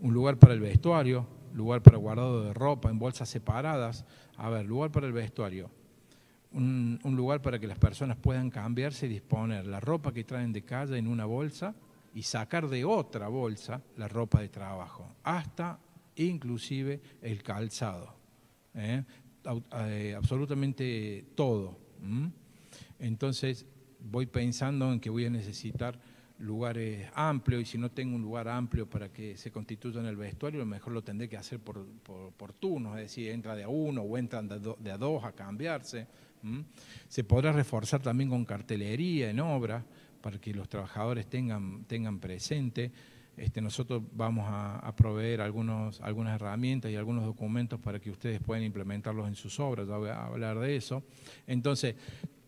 Speaker 2: un lugar para el vestuario, lugar para guardado de ropa en bolsas separadas. A ver, lugar para el vestuario. Un lugar para que las personas puedan cambiarse y disponer la ropa que traen de calle en una bolsa y sacar de otra bolsa la ropa de trabajo, hasta inclusive el calzado. Absolutamente todo. Entonces, voy pensando en que voy a necesitar lugares amplios, y si no tengo un lugar amplio para que se constituya en el vestuario, a lo mejor lo tendré que hacer por turnos, es decir, entra de a uno o entran de a dos a cambiarse. Se podrá reforzar también con cartelería en obra para que los trabajadores tengan presente. Nosotros vamos a proveer algunas herramientas y algunos documentos para que ustedes puedan implementarlos en sus obras, ya voy a hablar de eso. Entonces,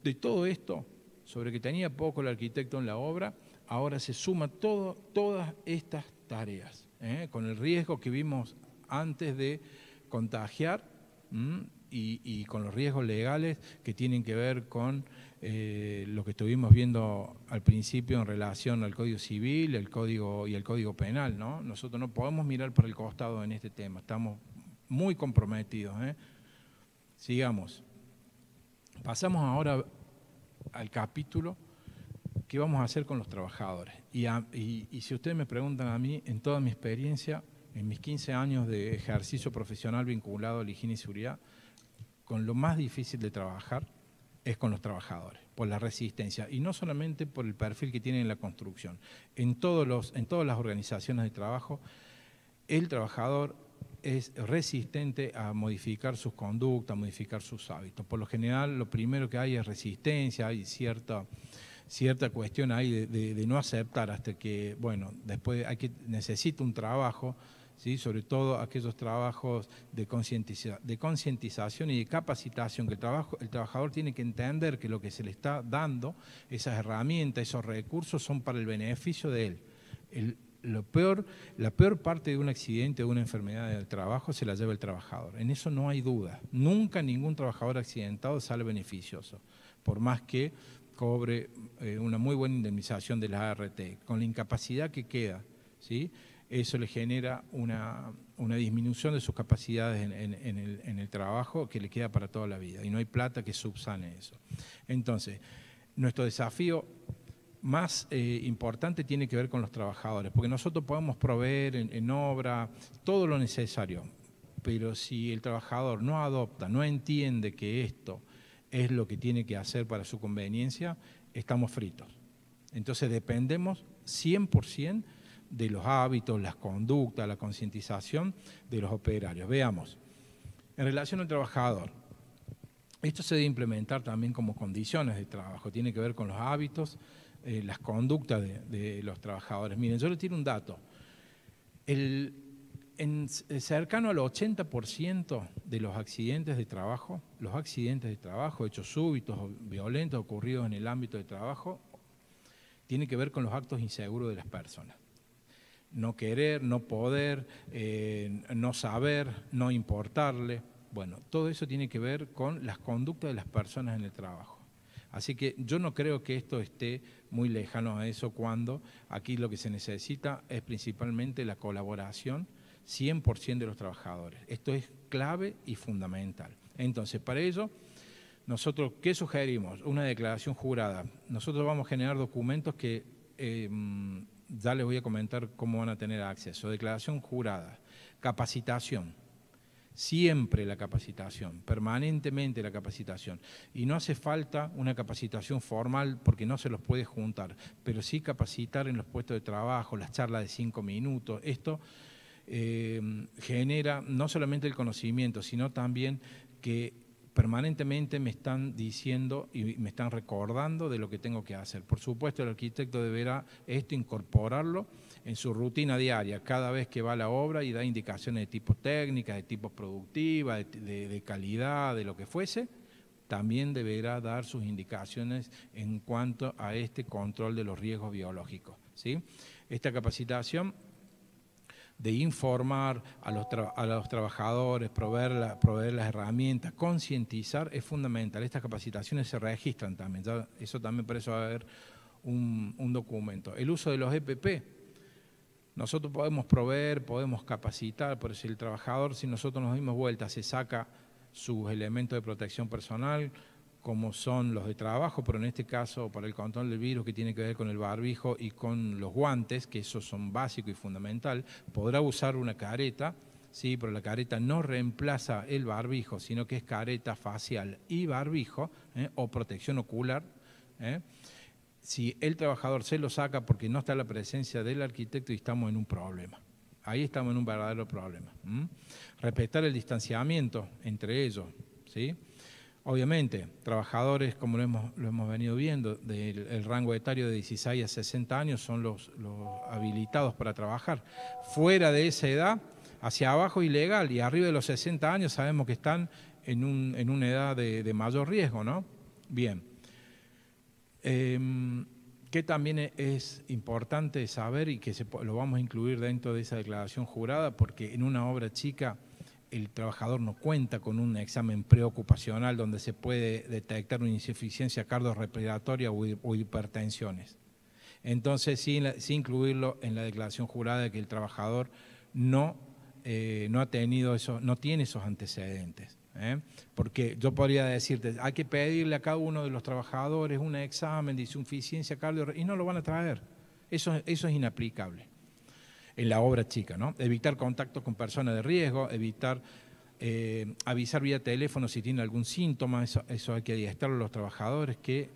Speaker 2: de todo esto, sobre que tenía poco el arquitecto en la obra, ahora se suma todas estas tareas, con el riesgo que vimos antes de contagiar y con los riesgos legales que tienen que ver con lo que estuvimos viendo al principio en relación al Código Civil, el Código Penal, ¿no? Nosotros no podemos mirar para el costado en este tema, estamos muy comprometidos. Sigamos. Pasamos ahora al capítulo ¿qué vamos a hacer con los trabajadores? Y si ustedes me preguntan a mí, en toda mi experiencia, en mis 15 años de ejercicio profesional vinculado a la higiene y seguridad, con lo más difícil de trabajar es con los trabajadores, por la resistencia, y no solamente por el perfil que tienen en la construcción. En todas las organizaciones de trabajo, el trabajador es resistente a modificar sus conductas, a modificar sus hábitos. Por lo general, lo primero que hay es resistencia, hay cierta cuestión ahí de no aceptar hasta que, bueno, después necesita un trabajo, ¿sí? Sobre todo aquellos trabajos de concientización y de capacitación, que el trabajador tiene que entender que lo que se le está dando, esas herramientas, esos recursos, son para el beneficio de él. La peor parte de un accidente o de una enfermedad del trabajo se la lleva el trabajador. En eso no hay duda. Nunca ningún trabajador accidentado sale beneficioso, por más que cobre una muy buena indemnización de la ART. Con la incapacidad que queda, ¿sí? Eso le genera una disminución de sus capacidades en el trabajo que le queda para toda la vida, y no hay plata que subsane eso. Entonces, nuestro desafío más importante tiene que ver con los trabajadores, porque nosotros podemos proveer en obra todo lo necesario, pero si el trabajador no adopta, no entiende que esto es lo que tiene que hacer para su conveniencia, estamos fritos. Entonces dependemos 100% de los hábitos, las conductas, la concientización de los operarios. Veamos, en relación al trabajador, esto se debe implementar también como condiciones de trabajo, tiene que ver con los hábitos, las conductas de los trabajadores. Miren, yo les tiro un dato. Cercano al 80% de los accidentes de trabajo, hechos súbitos o violentos ocurridos en el ámbito de trabajo, tiene que ver con los actos inseguros de las personas. No querer, no poder, no saber, no importarle. Bueno, todo eso tiene que ver con las conductas de las personas en el trabajo. Así que yo no creo que esto esté muy lejano a eso, cuando aquí lo que se necesita es principalmente la colaboración 100% de los trabajadores. Esto es clave y fundamental. Entonces, para ello, nosotros, ¿qué sugerimos? Una declaración jurada. Nosotros vamos a generar documentos que ya les voy a comentar cómo van a tener acceso. Declaración jurada, capacitación. Siempre la capacitación, permanentemente la capacitación. Y no hace falta una capacitación formal porque no se los puede juntar, pero sí capacitar en los puestos de trabajo, las charlas de 5 minutos. Esto genera no solamente el conocimiento, sino también que permanentemente me están diciendo y me están recordando de lo que tengo que hacer. Por supuesto, el arquitecto deberá esto incorporarlo en su rutina diaria, cada vez que va a la obra y da indicaciones de tipo técnica, de tipo productiva, de calidad, de lo que fuese, también deberá dar sus indicaciones en cuanto a este control de los riesgos biológicos, ¿sí? Esta capacitación de informar a los trabajadores, proveer las herramientas, concientizar, es fundamental. Estas capacitaciones se registran también, ya, eso también, por eso va a haber un documento. El uso de los EPP, nosotros podemos proveer, podemos capacitar, pero si el trabajador, si nosotros nos dimos vuelta, se saca sus elementos de protección personal, como son los de trabajo, pero en este caso para el control del virus, que tiene que ver con el barbijo y con los guantes, que esos son básicos y fundamental, podrá usar una careta, sí, pero la careta no reemplaza el barbijo, sino que es careta facial y barbijo, o protección ocular. Si el trabajador se lo saca porque no está la presencia del arquitecto, y estamos en un problema. Ahí estamos en un verdadero problema. Respetar el distanciamiento entre ellos, ¿sí? Obviamente, trabajadores, como lo hemos venido viendo, del rango etario de 16 a 60 años son los habilitados para trabajar. Fuera de esa edad, hacia abajo ilegal, y arriba de los 60 años sabemos que están en una edad de mayor riesgo, ¿no? Bien. Que también es importante saber, y que lo vamos a incluir dentro de esa declaración jurada, porque en una obra chica el trabajador no cuenta con un examen preocupacional donde se puede detectar una insuficiencia cardiorrespiratoria o hipertensiones. Entonces, sí incluirlo en la declaración jurada de que el trabajador no tiene esos antecedentes. Porque yo podría decirte, hay que pedirle a cada uno de los trabajadores un examen de insuficiencia cardiorrespiratoria, y no lo van a traer. Eso es inaplicable en la obra chica, ¿no? Evitar contactos con personas de riesgo, evitar avisar vía teléfono si tiene algún síntoma. Eso hay que adiestrarlo a los trabajadores, que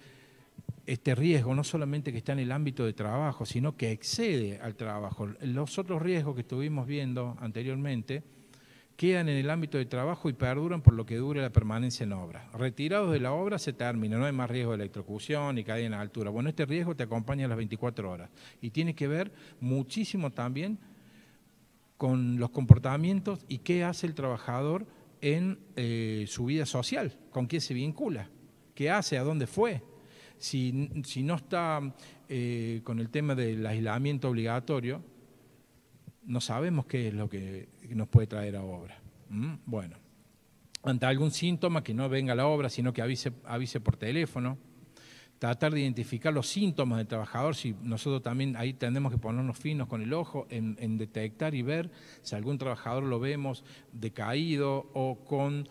Speaker 2: este riesgo no solamente que está en el ámbito de trabajo, sino que excede al trabajo. Los otros riesgos que estuvimos viendo anteriormente quedan en el ámbito de trabajo y perduran por lo que dure la permanencia en obra. Retirados de la obra se termina, no hay más riesgo de electrocución ni caída en altura. Bueno, este riesgo te acompaña a las 24 horas y tiene que ver muchísimo también con los comportamientos y qué hace el trabajador en su vida social, con quién se vincula, qué hace, a dónde fue. Si no está con el tema del aislamiento obligatorio, no sabemos qué es lo que nos puede traer a obra. Bueno, ante algún síntoma, que no venga a la obra, sino que avise por teléfono. Tratar de identificar los síntomas del trabajador, si nosotros también ahí tenemos que ponernos finos con el ojo en detectar y ver si algún trabajador lo vemos decaído o con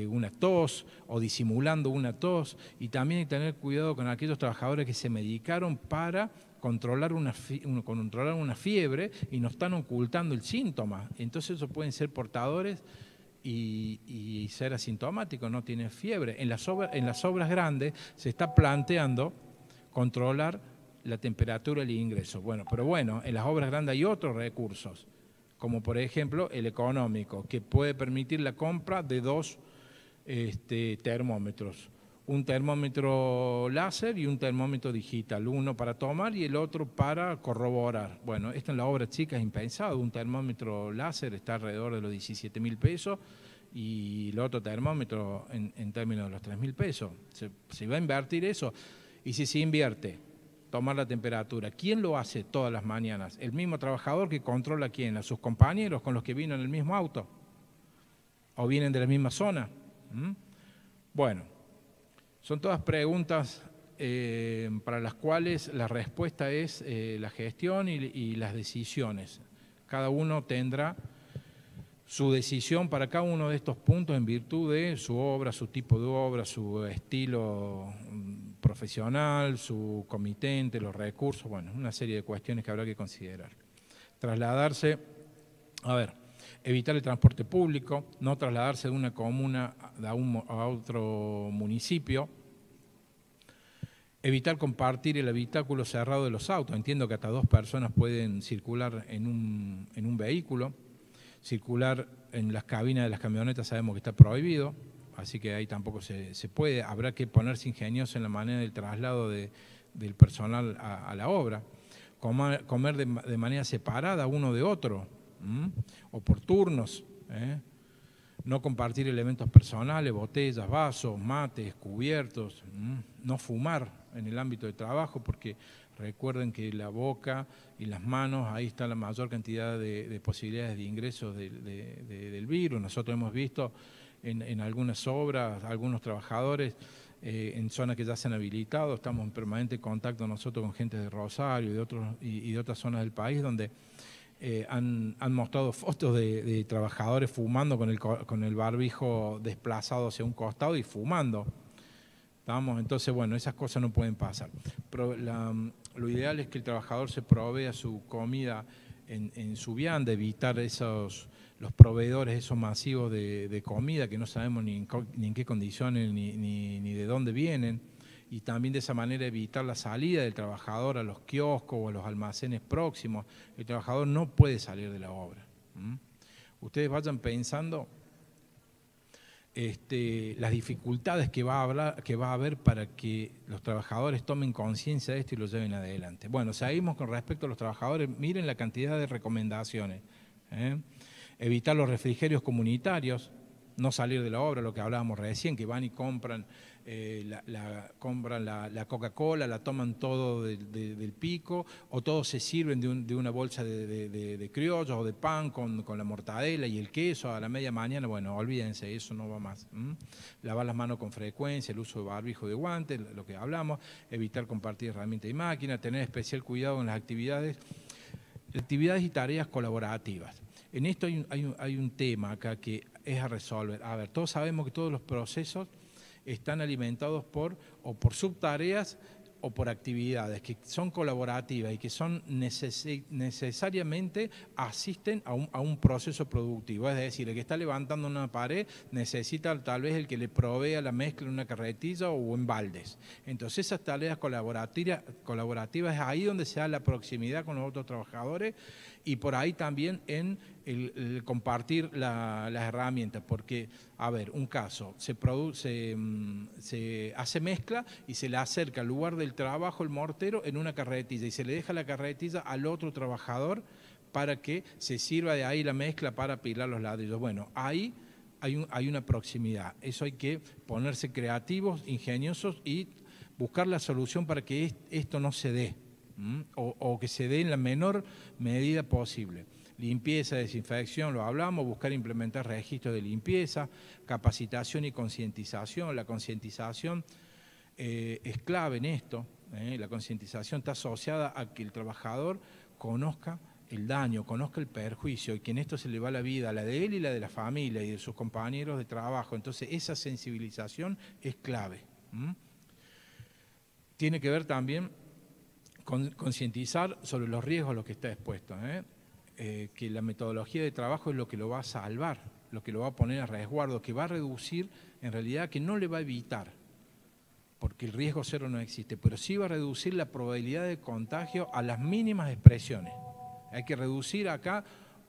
Speaker 2: una tos o disimulando una tos, y también hay que tener cuidado con aquellos trabajadores que se medicaron para controlar una fiebre y no están ocultando el síntoma. Entonces esos pueden ser portadores y ser asintomático, no tiene fiebre. En las obras grandes se está planteando controlar la temperatura y el ingreso. Pero en las obras grandes hay otros recursos, como por ejemplo el económico, que puede permitir la compra de 2 termómetros. Un termómetro láser y un termómetro digital, uno para tomar y el otro para corroborar. Bueno, esto en la obra chica es impensado. Un termómetro láser está alrededor de los 17.000 pesos y el otro termómetro en términos de los 3.000 pesos. Se va a invertir eso. Y si se invierte, tomar la temperatura, ¿quién lo hace todas las mañanas? ¿El mismo trabajador que controla quién? ¿A sus compañeros con los que vino en el mismo auto? ¿O vienen de la misma zona? Bueno. Son todas preguntas para las cuales la respuesta es la gestión y las decisiones. Cada uno tendrá su decisión para cada uno de estos puntos en virtud de su obra, su tipo de obra, su estilo profesional, su comitente, los recursos, una serie de cuestiones que habrá que considerar. Trasladarse, evitar el transporte público, no trasladarse de una comuna a otro municipio, evitar compartir el habitáculo cerrado de los autos. Entiendo que hasta 2 personas pueden circular en un vehículo. Circular en las cabinas de las camionetas sabemos que está prohibido, así que ahí tampoco se puede. Habrá que ponerse ingenioso en la manera del traslado del personal a la obra. Comer de manera separada uno de otro, o por turnos. No compartir elementos personales, botellas, vasos, mates, cubiertos. No fumar en el ámbito de trabajo, porque recuerden que la boca y las manos, ahí está la mayor cantidad de posibilidades de ingresos del virus. Nosotros hemos visto en algunas obras, algunos trabajadores en zonas que ya se han habilitado, estamos en permanente contacto nosotros con gente de Rosario y de otras zonas del país donde han mostrado fotos de trabajadores fumando con el barbijo desplazado hacia un costado y fumando. Entonces, esas cosas no pueden pasar. Pero lo ideal es que el trabajador se provea su comida en su vianda, evitar los proveedores esos masivos de comida que no sabemos ni en qué condiciones ni de dónde vienen, y también de esa manera evitar la salida del trabajador a los kioscos o a los almacenes próximos. El trabajador no puede salir de la obra. Ustedes vayan pensando las dificultades que va a haber para que los trabajadores tomen conciencia de esto y lo lleven adelante. Seguimos con respecto a los trabajadores. Miren la cantidad de recomendaciones. Evitar los refrigerios comunitarios, no salir de la obra, lo que hablábamos recién, que van y compran la Coca-Cola, la toman todo del pico, o todos se sirven de una bolsa de criollos o de pan con la mortadela y el queso a la media mañana. Olvídense, eso no va más. Lavar las manos con frecuencia, el uso de barbijo, de guantes, lo que hablamos, evitar compartir herramientas y máquinas, tener especial cuidado en las actividades y tareas colaborativas. En esto hay un tema acá que es a resolver. Todos sabemos que todos los procesos están alimentados por subtareas o por actividades que son colaborativas y que son necesariamente asisten a un proceso productivo. Es decir, el que está levantando una pared necesita tal vez el que le provea la mezcla en una carretilla o en baldes. Entonces esas tareas colaborativas es ahí donde se da la proximidad con los otros trabajadores, y por ahí también en el compartir las herramientas, porque, un caso, se hace mezcla y se le acerca al lugar del trabajo el mortero en una carretilla y se le deja la carretilla al otro trabajador para que se sirva de ahí la mezcla para apilar los ladrillos. Bueno, ahí hay una proximidad. Eso hay que ponerse creativos, ingeniosos y buscar la solución para que esto no se dé, o que se dé en la menor medida posible. Limpieza, desinfección, lo hablamos, buscar implementar registros de limpieza, capacitación y concientización. La concientización es clave en esto. La concientización está asociada a que el trabajador conozca el daño, conozca el perjuicio, y que en esto se le va la vida, la de él y la de la familia y de sus compañeros de trabajo. Entonces esa sensibilización es clave. Tiene que ver también con concientizar sobre los riesgos a los que está expuesto, que la metodología de trabajo es lo que lo va a salvar, lo que lo va a poner a resguardo, que va a reducir, en realidad que no le va a evitar, porque el riesgo cero no existe, pero sí va a reducir la probabilidad de contagio a las mínimas expresiones. Hay que reducir acá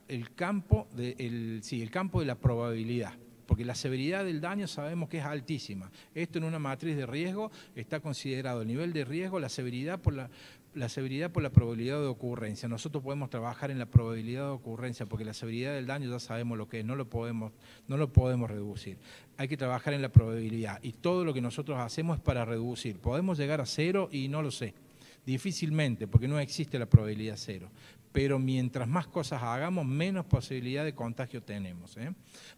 Speaker 2: el campo el campo de la probabilidad, porque la severidad del daño sabemos que es altísima. Esto en una matriz de riesgo está considerado el nivel de riesgo, la severidad por la probabilidad de ocurrencia. Nosotros podemos trabajar en la probabilidad de ocurrencia, porque la severidad del daño ya sabemos lo que es, no lo podemos reducir. Hay que trabajar en la probabilidad, y todo lo que nosotros hacemos es para reducir. ¿Podemos llegar a cero? Y no lo sé. Difícilmente, porque no existe la probabilidad cero. Pero mientras más cosas hagamos, menos posibilidad de contagio tenemos.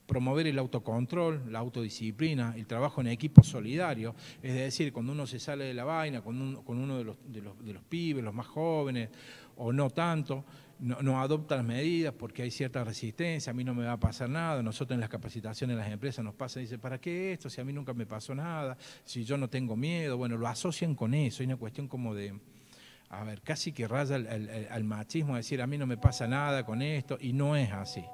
Speaker 2: Promover el autocontrol, la autodisciplina, el trabajo en equipo solidario, es decir, cuando uno se sale de la vaina, con uno de los pibes, los más jóvenes, o no tanto, no adopta las medidas porque hay cierta resistencia, a mí no me va a pasar nada. Nosotros en las capacitaciones de las empresas nos pasa y dicen, ¿para qué esto? Si a mí nunca me pasó nada, si yo no tengo miedo. Bueno, lo asocian con eso, hay una cuestión como de... A ver, casi que raya al machismo, decir a mí no me pasa nada con esto, y no es así,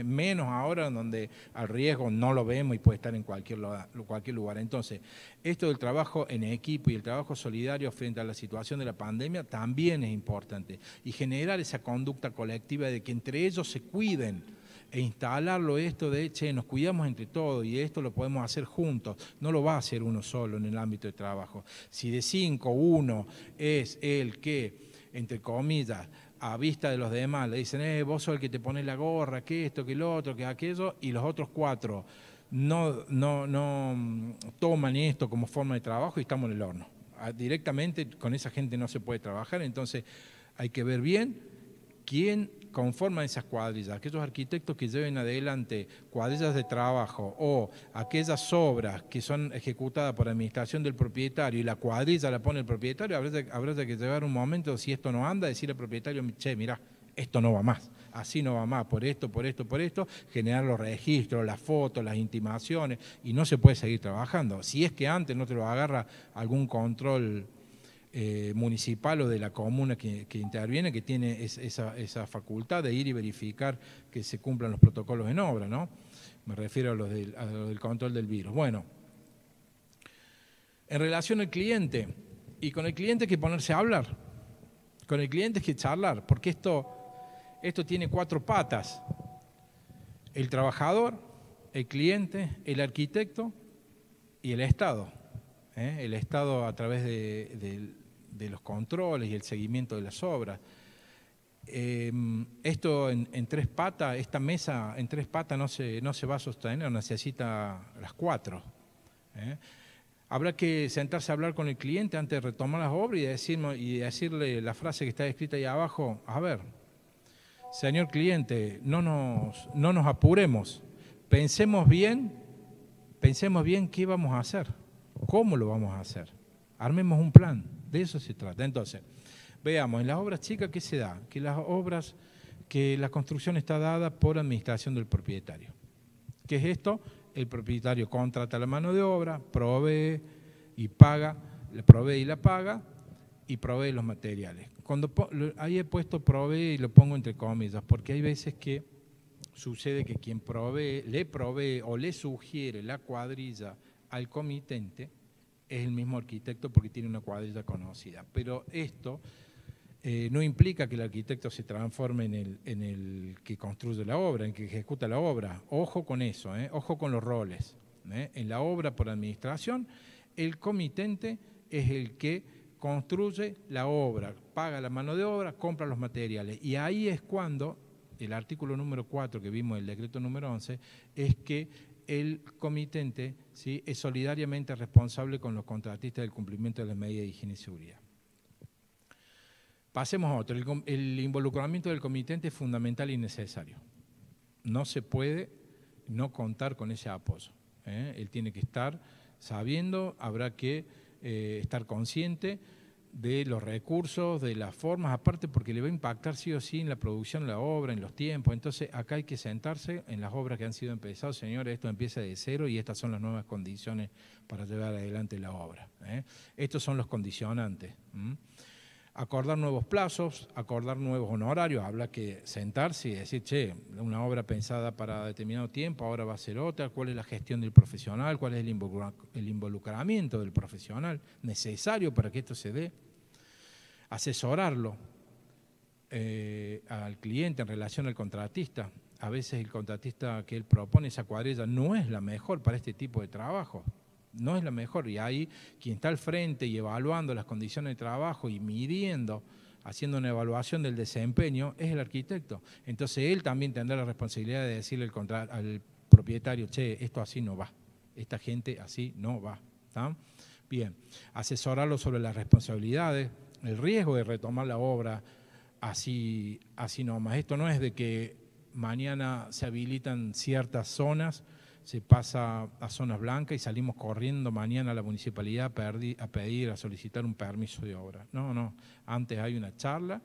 Speaker 2: menos ahora donde al riesgo no lo vemos y puede estar en cualquier lugar. Entonces, esto del trabajo en equipo y el trabajo solidario frente a la situación de la pandemia también es importante, y generar esa conducta colectiva de que entre ellos se cuiden, e instalarlo esto de, che, nos cuidamos entre todos y esto lo podemos hacer juntos. No lo va a hacer uno solo en el ámbito de trabajo. Si de 5, uno es el que, entre comillas, a vista de los demás, le dicen, vos sos el que te pones la gorra, que esto, que lo otro, que aquello, y los otros 4 no toman esto como forma de trabajo, y estamos en el horno. Directamente con esa gente no se puede trabajar. Entonces hay que ver bien quién conforma esas cuadrillas, aquellos arquitectos que lleven adelante cuadrillas de trabajo, o aquellas obras que son ejecutadas por administración del propietario y la cuadrilla la pone el propietario. Habrá que llevar un momento, si esto no anda, decir al propietario, che, mirá, esto no va más, así no va más, por esto, generar los registros, las fotos, las intimaciones, y no se puede seguir trabajando. Si es que antes no te lo agarra algún control municipal o de la comuna que interviene, que tiene esa facultad de ir y verificar que se cumplan los protocolos en obra, ¿no? Me refiero a los del control del virus. Bueno, en relación al cliente, y con el cliente hay que ponerse a hablar, con el cliente hay que charlar, porque esto tiene 4 patas: el trabajador, el cliente, el arquitecto y el Estado. El Estado a través de los controles y el seguimiento de las obras. Esto en 3 patas, esta mesa en 3 patas no se va a sostener, necesita las 4. Habrá que sentarse a hablar con el cliente antes de retomar las obras y decirle la frase que está escrita ahí abajo: a ver, señor cliente, no nos apuremos, pensemos bien qué vamos a hacer, cómo lo vamos a hacer, armemos un plan. De eso se trata. Entonces, veamos, en las obras chicas, ¿qué se da? Que la construcción está dada por administración del propietario. ¿Qué es esto? El propietario contrata la mano de obra, provee y paga, provee y la paga, y provee los materiales. Ahí he puesto provee y lo pongo entre comillas, porque hay veces que sucede que quien le provee o le sugiere la cuadrilla al comitente es el mismo arquitecto, porque tiene una cuadrilla conocida. Pero esto no implica que el arquitecto se transforme en el que construye la obra, en el que ejecuta la obra. Ojo con eso, ojo con los roles. En la obra por administración, el comitente es el que construye la obra, paga la mano de obra, compra los materiales. Y ahí es cuando el artículo número 4 que vimos del decreto número 11 es que el comitente, ¿sí?, es solidariamente responsable con los contratistas del cumplimiento de las medidas de higiene y seguridad. Pasemos a otro. El involucramiento del comitente es fundamental y necesario. No se puede no contar con ese apoyo. Él tiene que estar sabiendo, habrá que estar consciente de los recursos, de las formas, aparte porque le va a impactar sí o sí en la producción de la obra, en los tiempos. Entonces acá hay que sentarse en las obras que han sido empezadas. Señores, esto empieza de cero y estas son las nuevas condiciones para llevar adelante la obra. Estos son los condicionantes. Acordar nuevos plazos, acordar nuevos honorarios, habla que sentarse y decir, che, una obra pensada para determinado tiempo, ahora va a ser otra, cuál es la gestión del profesional, cuál es el involucramiento del profesional necesario para que esto se dé, asesorarlo al cliente en relación al contratista. A veces el contratista que él propone, esa cuadrilla, no es la mejor para este tipo de trabajo. No es la mejor, y ahí quien está al frente y evaluando las condiciones de trabajo y midiendo, haciendo una evaluación del desempeño, es el arquitecto. Entonces él también tendrá la responsabilidad de decirle al propietario, che, esto así no va, esta gente así no va. ¿Está? Bien, asesorarlo sobre las responsabilidades, el riesgo de retomar la obra así nomás. Esto no es de que mañana se habilitan ciertas zonas, se pasa a zonas blancas y salimos corriendo mañana a la municipalidad a solicitar un permiso de obra. No, no. Antes hay una charla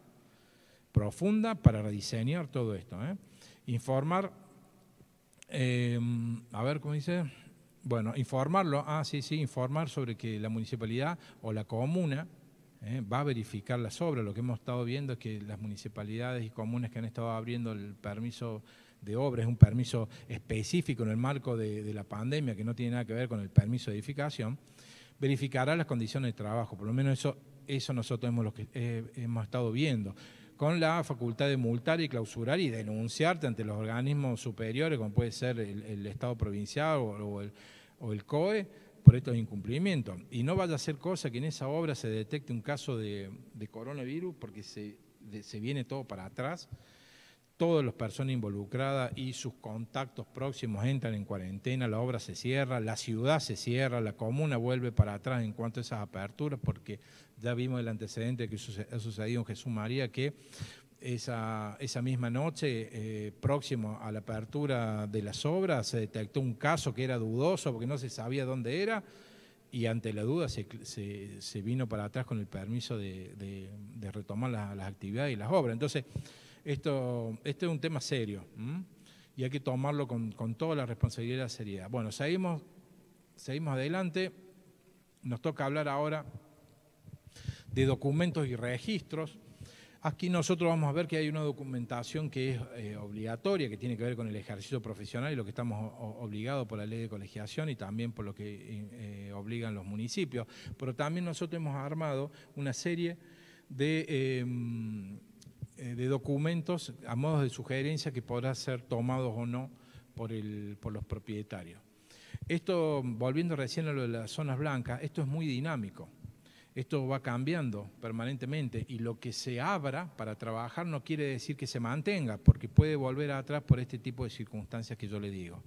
Speaker 2: profunda para rediseñar todo esto. Informar, a ver cómo dice. Bueno, informarlo, informar sobre que la municipalidad o la comuna va a verificar las obras. Lo que hemos estado viendo es que las municipalidades y comunas que han estado abriendo el permiso de obra, es un permiso específico en el marco de la pandemia que no tiene nada que ver con el permiso de edificación, verificará las condiciones de trabajo. Por lo menos eso nosotros hemos estado viendo, con la facultad de multar y clausurar y denunciarte ante los organismos superiores, como puede ser el Estado provincial o el COE, por estos incumplimientos. Y no vaya a ser cosa que en esa obra se detecte un caso de coronavirus, porque se viene todo para atrás. Todas las personas involucradas y sus contactos próximos entran en cuarentena, la obra se cierra, la ciudad se cierra, la comuna vuelve para atrás en cuanto a esas aperturas, porque ya vimos el antecedente que ha sucedido en Jesús María, que esa misma noche, próximo a la apertura de las obras, se detectó un caso que era dudoso porque no se sabía dónde era, y ante la duda se vino para atrás con el permiso de retomar las actividades y las obras. Entonces, esto es un tema serio y hay que tomarlo con toda la responsabilidad y la seriedad. Bueno, seguimos adelante. Nos toca hablar ahora de documentos y registros. Aquí nosotros vamos a ver que hay una documentación que es obligatoria, que tiene que ver con el ejercicio profesional y lo que estamos obligados por la ley de colegiación y también por lo que obligan los municipios. Pero también nosotros hemos armado una serie de documentos a modo de sugerencia que podrán ser tomados o no por los propietarios. Esto, volviendo recién a lo de las zonas blancas, esto es muy dinámico. Esto va cambiando permanentemente y lo que se abra para trabajar no quiere decir que se mantenga, porque puede volver atrás por este tipo de circunstancias que yo le digo.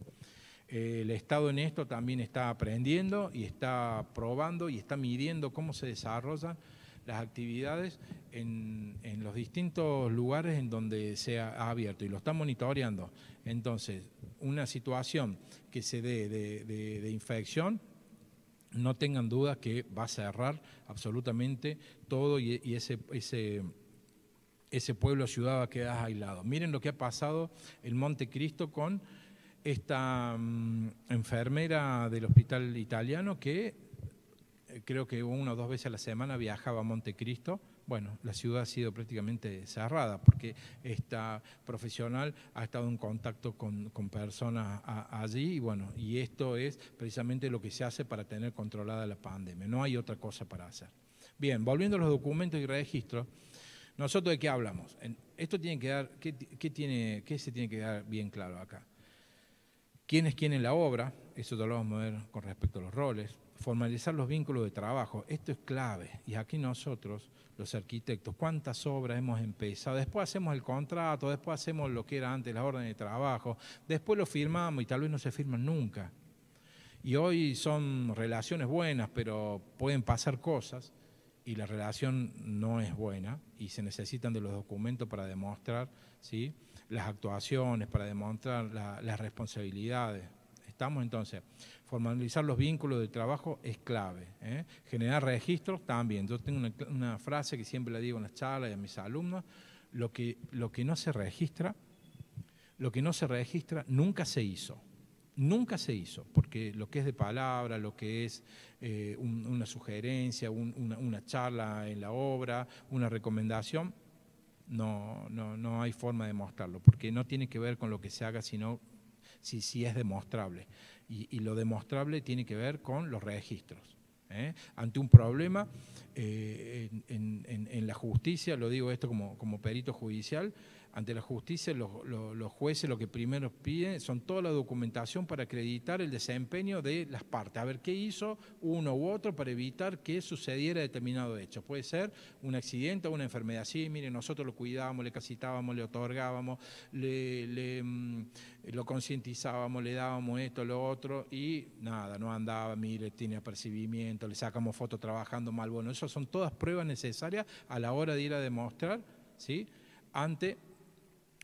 Speaker 2: El Estado en esto también está aprendiendo y está probando y está midiendo cómo se desarrollan las actividades en los distintos lugares en donde se ha abierto y lo está monitoreando. Entonces, una situación que se dé de infección, no tengan dudas que va a cerrar absolutamente todo y ese pueblo o ciudad va a quedar aislado. Miren lo que ha pasado en Montecristo con esta enfermera del hospital italiano que creo que 1 o 2 veces a la semana viajaba a Montecristo. Bueno, la ciudad ha sido prácticamente cerrada porque esta profesional ha estado en contacto con personas allí y bueno, y esto es precisamente lo que se hace para tener controlada la pandemia. No hay otra cosa para hacer. Bien, volviendo a los documentos y registros, ¿nosotros de qué hablamos? Esto tiene que dar, ¿qué se tiene que dar bien claro acá? ¿Quién es quién en la obra? Eso ya lo vamos a ver con respecto a los roles. formalizar los vínculos de trabajo. Esto es clave. Y aquí nosotros, los arquitectos, ¿cuántas obras hemos empezado? Después hacemos el contrato, después hacemos lo que era antes las órdenes de trabajo, después lo firmamos y tal vez no se firman nunca. Y hoy son relaciones buenas, pero pueden pasar cosas y la relación no es buena y se necesitan de los documentos para demostrar, ¿sí?, las actuaciones, para demostrar las responsabilidades. Estamos entonces, formalizar los vínculos de trabajo es clave, ¿eh? Generar registros también. Yo tengo una frase que siempre la digo en las charlas y a mis alumnos: lo que no se registra, nunca se hizo. Nunca se hizo, porque lo que es de palabra, lo que es una sugerencia, una charla en la obra, una recomendación, no hay forma de mostrarlo, porque no tiene que ver con lo que se haga, sino si es demostrable. Y lo demostrable tiene que ver con los registros. Ante un problema en la justicia, lo digo esto como perito judicial, ante la justicia los jueces lo que primero piden son toda la documentación para acreditar el desempeño de las partes, a ver qué hizo uno u otro para evitar que sucediera determinado hecho. Puede ser un accidente o una enfermedad. Sí, mire, nosotros lo cuidábamos, le capacitábamos, le otorgábamos, lo concientizábamos, le dábamos esto, lo otro, y nada, no andaba, mire, tiene apercibimiento, le sacamos fotos trabajando mal. Bueno, esas son todas pruebas necesarias a la hora de ir a demostrar, ¿sí?, ante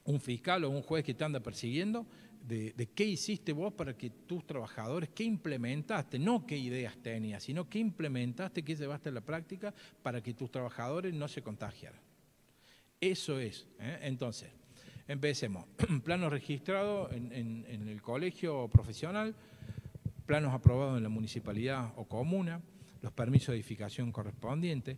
Speaker 2: un fiscal o un juez que te anda persiguiendo, de qué hiciste vos para que tus trabajadores, qué implementaste, no qué ideas tenías, sino qué implementaste, qué llevaste a la práctica para que tus trabajadores no se contagiaran. Eso es, ¿eh? Entonces, empecemos. Planos registrados en el colegio profesional, planos aprobados en la municipalidad o comuna, los permisos de edificación correspondientes.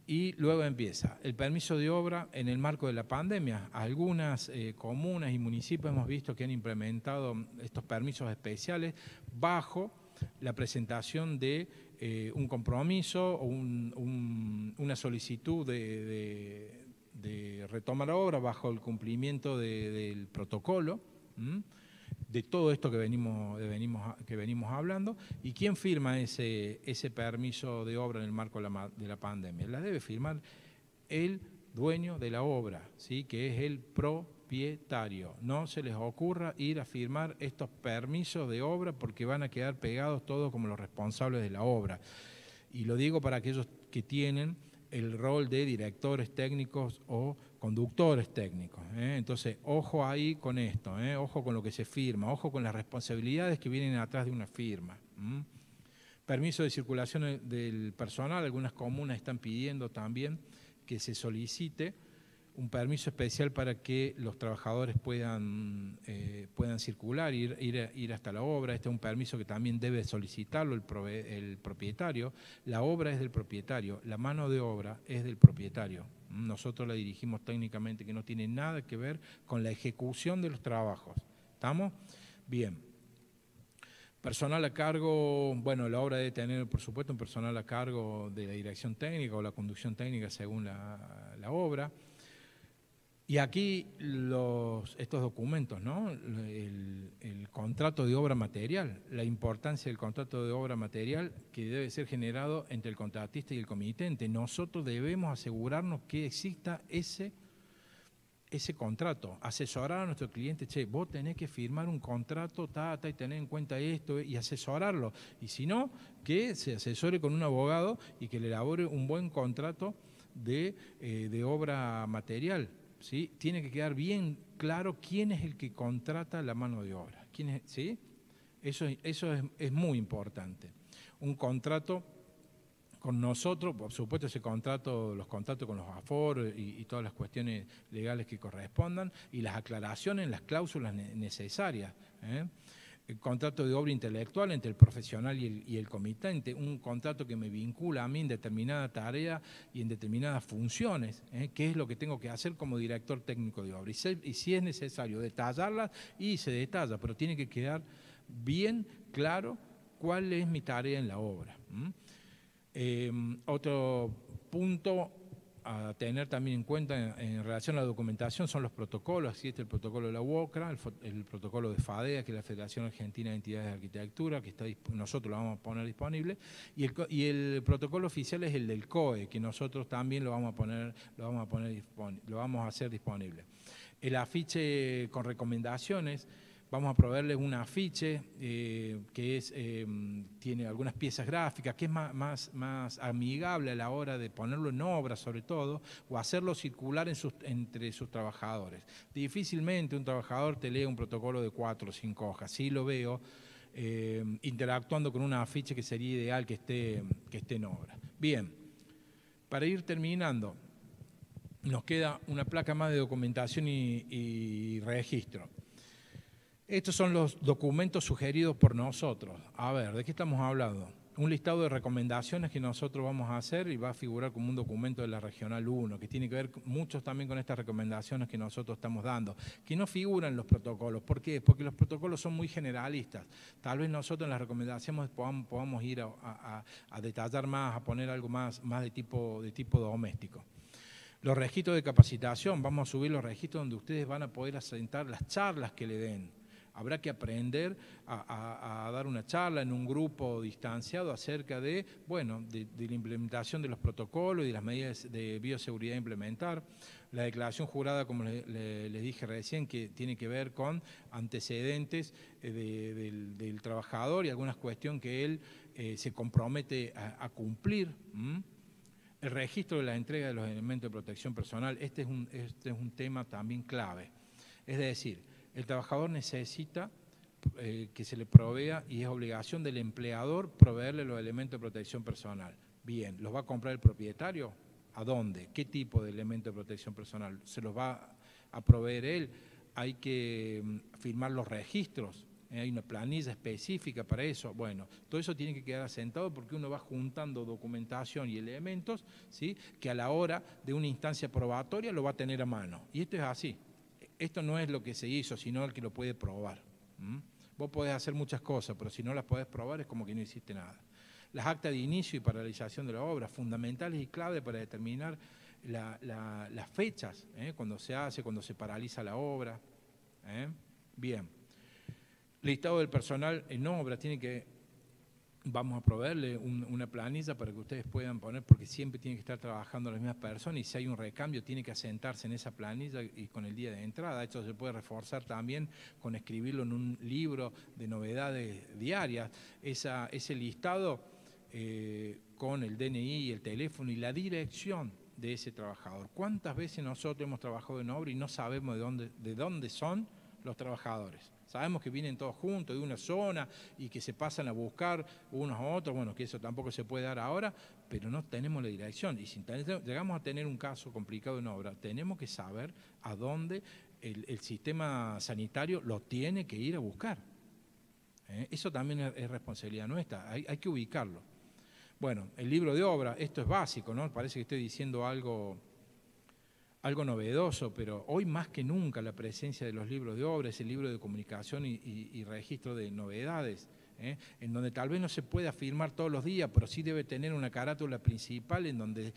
Speaker 2: Y luego empieza el permiso de obra en el marco de la pandemia. Algunas comunas y municipios hemos visto que han implementado estos permisos especiales bajo la presentación de un compromiso o una solicitud de retomar obra bajo el cumplimiento del protocolo, de todo esto que venimos hablando. ¿Y quién firma ese permiso de obra en el marco de la pandemia? La debe firmar el dueño de la obra, ¿sí?, que es el propietario. No se les ocurra ir a firmar estos permisos de obra porque van a quedar pegados todos como los responsables de la obra. Y lo digo para aquellos que tienen el rol de directores técnicos o conductores técnicos. Entonces, ojo ahí con esto, ojo con lo que se firma, ojo con las responsabilidades que vienen atrás de una firma. Permiso de circulación del personal, algunas comunas están pidiendo también que se solicite un permiso especial para que los trabajadores puedan circular, ir hasta la obra. Este es un permiso que también debe solicitarlo el propietario. La obra es del propietario, la mano de obra es del propietario. Nosotros la dirigimos técnicamente, que no tiene nada que ver con la ejecución de los trabajos. ¿Estamos? Bien. Personal a cargo, bueno, la obra debe tener, por supuesto, un personal a cargo de la dirección técnica o la conducción técnica según la obra. Y aquí estos documentos, ¿no? El contrato de obra material, la importancia del contrato de obra material que debe ser generado entre el contratista y el comitente. Nosotros debemos asegurarnos que exista ese contrato, asesorar a nuestro cliente: che, vos tenés que firmar un contrato, y tener en cuenta esto, y asesorarlo. Y si no, que se asesore con un abogado y que le elabore un buen contrato de obra material. ¿Sí? Tiene que quedar bien claro quién es el que contrata la mano de obra. ¿Quién es? ¿Sí? Eso es muy importante. Un contrato con nosotros, por supuesto los contratos con los aforos y todas las cuestiones legales que correspondan, y las aclaraciones, las cláusulas necesarias. El contrato de obra intelectual entre el profesional y el comitente, un contrato que me vincula a mí en determinada tarea y en determinadas funciones, qué es lo que tengo que hacer como director técnico de obra. Y si es necesario detallarlas, y se detalla, pero tiene que quedar bien claro cuál es mi tarea en la obra. Otro punto a tener también en cuenta en relación a la documentación son los protocolos. Existe el protocolo de la UOCRA, el protocolo de FADEA, que es la Federación Argentina de Entidades de Arquitectura, que nosotros lo vamos a poner disponible, y el protocolo oficial es el del COE, que nosotros también lo vamos a hacer disponible. El afiche con recomendaciones, vamos a proveerles un afiche que tiene algunas piezas gráficas, que es más amigable a la hora de ponerlo en obra, sobre todo, o hacerlo circular entre sus trabajadores. Difícilmente un trabajador te lee un protocolo de 4 o 5 hojas. Sí lo veo interactuando con un afiche que sería ideal que esté en obra. Bien, para ir terminando, nos queda una placa más de documentación y registro. Estos son los documentos sugeridos por nosotros. A ver, ¿de qué estamos hablando? Un listado de recomendaciones que nosotros vamos a hacer y va a figurar como un documento de la Regional 1, que tiene que ver muchos también con estas recomendaciones que nosotros estamos dando, que no figuran en los protocolos. ¿Por qué? Porque los protocolos son muy generalistas. Tal vez nosotros en las recomendaciones podamos ir a detallar más, a poner algo más de tipo doméstico. Los registros de capacitación, vamos a subir los registros donde ustedes van a poder asentar las charlas que le den. Habrá que aprender a dar una charla en un grupo distanciado acerca de la implementación de los protocolos y de las medidas de bioseguridad a implementar. La declaración jurada, como les dije recién, que tiene que ver con antecedentes del trabajador y algunas cuestiones que él se compromete a cumplir. El registro de la entrega de los elementos de protección personal, este es un tema también clave. Es decir, el trabajador necesita que se le provea y es obligación del empleador proveerle los elementos de protección personal. Bien, ¿los va a comprar el propietario? ¿A dónde? ¿Qué tipo de elementos de protección personal? ¿Se los va a proveer él? Hay que firmar los registros. Hay una planilla específica para eso. Bueno, todo eso tiene que quedar asentado porque uno va juntando documentación y elementos, ¿sí?, que a la hora de una instancia probatoria lo va a tener a mano. Y esto es así. Esto no es lo que se hizo, sino el que lo puede probar. Vos podés hacer muchas cosas, pero si no las podés probar es como que no hiciste nada. Las actas de inicio y paralización de la obra, fundamentales y clave para determinar las fechas, cuando se paraliza la obra. Bien. Listado del personal en obra, vamos a proveerle una planilla para que ustedes puedan poner, porque siempre tienen que estar trabajando las mismas personas y si hay un recambio tiene que asentarse en esa planilla y con el día de entrada. Esto se puede reforzar también con escribirlo en un libro de novedades diarias. Ese listado con el DNI y el teléfono y la dirección de ese trabajador. ¿Cuántas veces nosotros hemos trabajado en obra y no sabemos de dónde son los trabajadores? Sabemos que vienen todos juntos de una zona y que se pasan a buscar unos a otros, bueno, que eso tampoco se puede dar ahora, pero no tenemos la dirección. Y si llegamos a tener un caso complicado en obra, tenemos que saber a dónde el sistema sanitario lo tiene que ir a buscar. Eso también es responsabilidad nuestra, hay que ubicarlo. Bueno, el libro de obra, esto es básico, ¿no? Parece que estoy diciendo algo novedoso, pero hoy más que nunca la presencia de los libros de obra, ese libro de comunicación y registro de novedades, en donde tal vez no se pueda firmar todos los días, pero sí debe tener una carátula principal en donde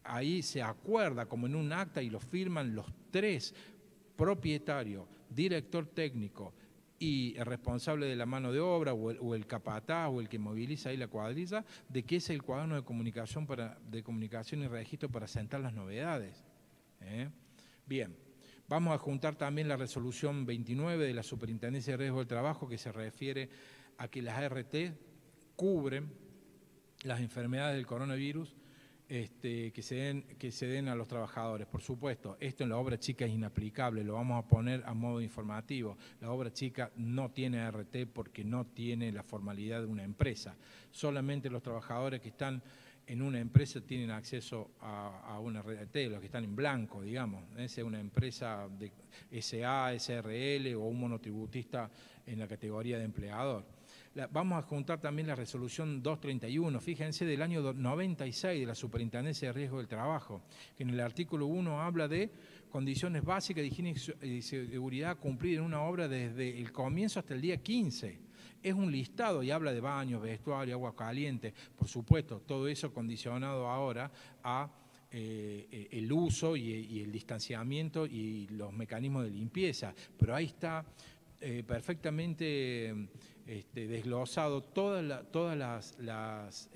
Speaker 2: ahí se acuerda como en un acta y lo firman los tres, propietario, director técnico y el responsable de la mano de obra o el capataz o el que moviliza ahí la cuadrilla, de que es el cuaderno de comunicación y registro para sentar las novedades. Bien, vamos a juntar también la resolución 29 de la Superintendencia de Riesgo del Trabajo que se refiere a que las ART cubren las enfermedades del coronavirus que se den a los trabajadores. Por supuesto, esto en la obra chica es inaplicable, lo vamos a poner a modo informativo. La obra chica no tiene ART porque no tiene la formalidad de una empresa. Solamente los trabajadores que están en una empresa tienen acceso a una RT, los que están en blanco, digamos, sea una empresa de SA, SRL o un monotributista en la categoría de empleador. Vamos a juntar también la resolución 231, fíjense, del año 96 de la Superintendencia de Riesgo del Trabajo, que en el artículo 1 habla de condiciones básicas de higiene y seguridad a cumplir en una obra desde el comienzo hasta el día 15. Es un listado y habla de baños, vestuario, agua caliente, por supuesto, todo eso condicionado ahora a el uso y el distanciamiento y los mecanismos de limpieza, pero ahí está perfectamente desglosado todas las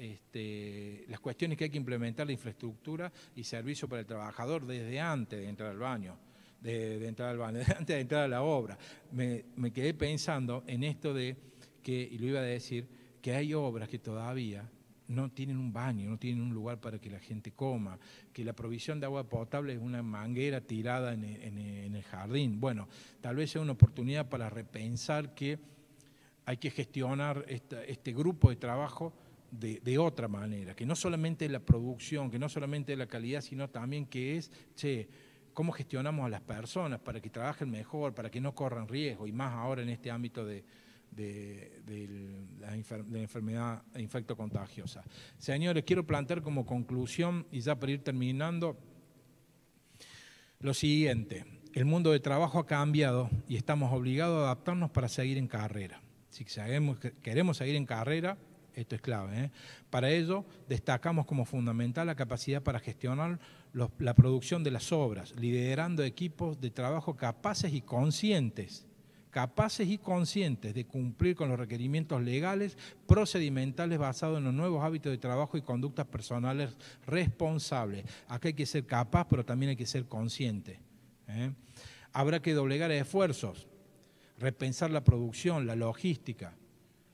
Speaker 2: cuestiones que hay que implementar de infraestructura y servicio para el trabajador desde antes de entrar al baño, desde antes de entrar a la obra. Me quedé pensando en esto de que, y lo iba a decir, que hay obras que todavía no tienen un baño, no tienen un lugar para que la gente coma, que la provisión de agua potable es una manguera tirada en el jardín. Bueno, tal vez sea una oportunidad para repensar que hay que gestionar este grupo de trabajo de otra manera, que no solamente la producción, que no solamente la calidad, sino también que es, cómo gestionamos a las personas para que trabajen mejor, para que no corran riesgo, y más ahora en este ámbito de la enfermedad infectocontagiosa. Señores, quiero plantear como conclusión, y ya para ir terminando, lo siguiente: el mundo de trabajo ha cambiado y estamos obligados a adaptarnos para seguir en carrera. Si queremos seguir en carrera, esto es clave, Para ello, destacamos como fundamental la capacidad para gestionar la producción de las obras, liderando equipos de trabajo capaces y conscientes de cumplir con los requerimientos legales, procedimentales basados en los nuevos hábitos de trabajo y conductas personales responsables. Acá hay que ser capaz, pero también hay que ser consciente. Habrá que doblegar esfuerzos, repensar la producción, la logística,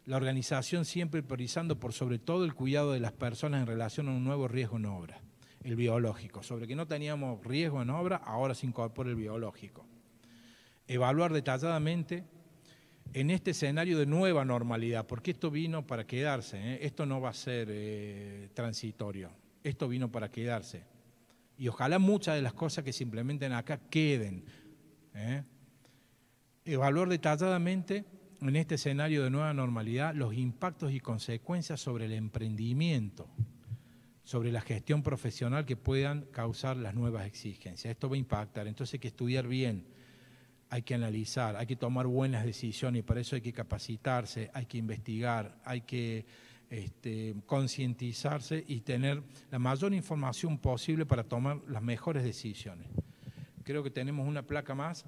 Speaker 2: la organización, siempre priorizando por sobre todo el cuidado de las personas en relación a un nuevo riesgo en obra, el biológico. Sobre que no teníamos riesgo en obra, ahora se incorpora el biológico. Evaluar detalladamente en este escenario de nueva normalidad, porque esto vino para quedarse, esto no va a ser transitorio, esto vino para quedarse. Y ojalá muchas de las cosas que se implementen acá queden. Evaluar detalladamente en este escenario de nueva normalidad los impactos y consecuencias sobre el emprendimiento, sobre la gestión profesional que puedan causar las nuevas exigencias. Esto va a impactar, entonces hay que estudiar bien. Hay que analizar, hay que tomar buenas decisiones y para eso hay que capacitarse, hay que investigar, hay que concientizarse y tener la mayor información posible para tomar las mejores decisiones. Creo que tenemos una placa más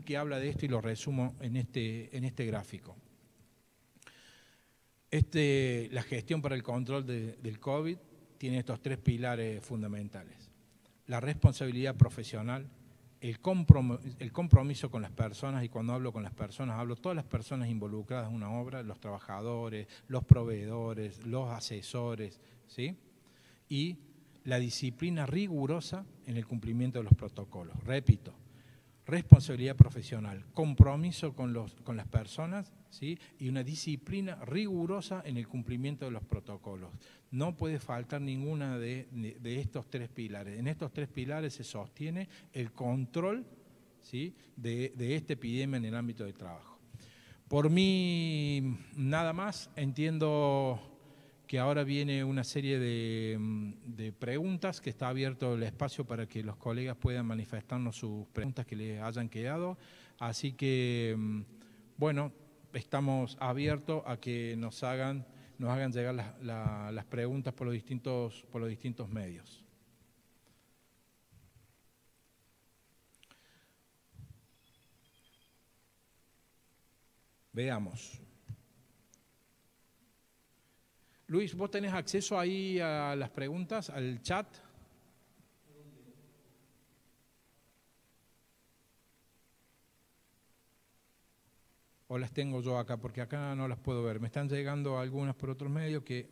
Speaker 2: que habla de esto y lo resumo en este gráfico. La gestión para el control del COVID tiene estos tres pilares fundamentales: la responsabilidad profesional, el compromiso con las personas, y cuando hablo con las personas, hablo de todas las personas involucradas en una obra, los trabajadores, los proveedores, los asesores, ¿sí? Y la disciplina rigurosa en el cumplimiento de los protocolos. Repito, responsabilidad profesional, compromiso con las personas, ¿sí? Y una disciplina rigurosa en el cumplimiento de los protocolos. No puede faltar ninguna de estos tres pilares. En estos tres pilares se sostiene el control, ¿sí?, de esta epidemia en el ámbito de trabajo. Por mí, nada más. Entiendo que ahora viene una serie de preguntas, que está abierto el espacio para que los colegas puedan manifestarnos sus preguntas que les hayan quedado. Así que, bueno, estamos abiertos a que nos hagan llegar las preguntas por los distintos medios. Veamos. Luis, ¿vos tenés acceso ahí a las preguntas, al chat? ¿O las tengo yo acá? Porque acá no las puedo ver. Me están llegando algunas por otros medios que...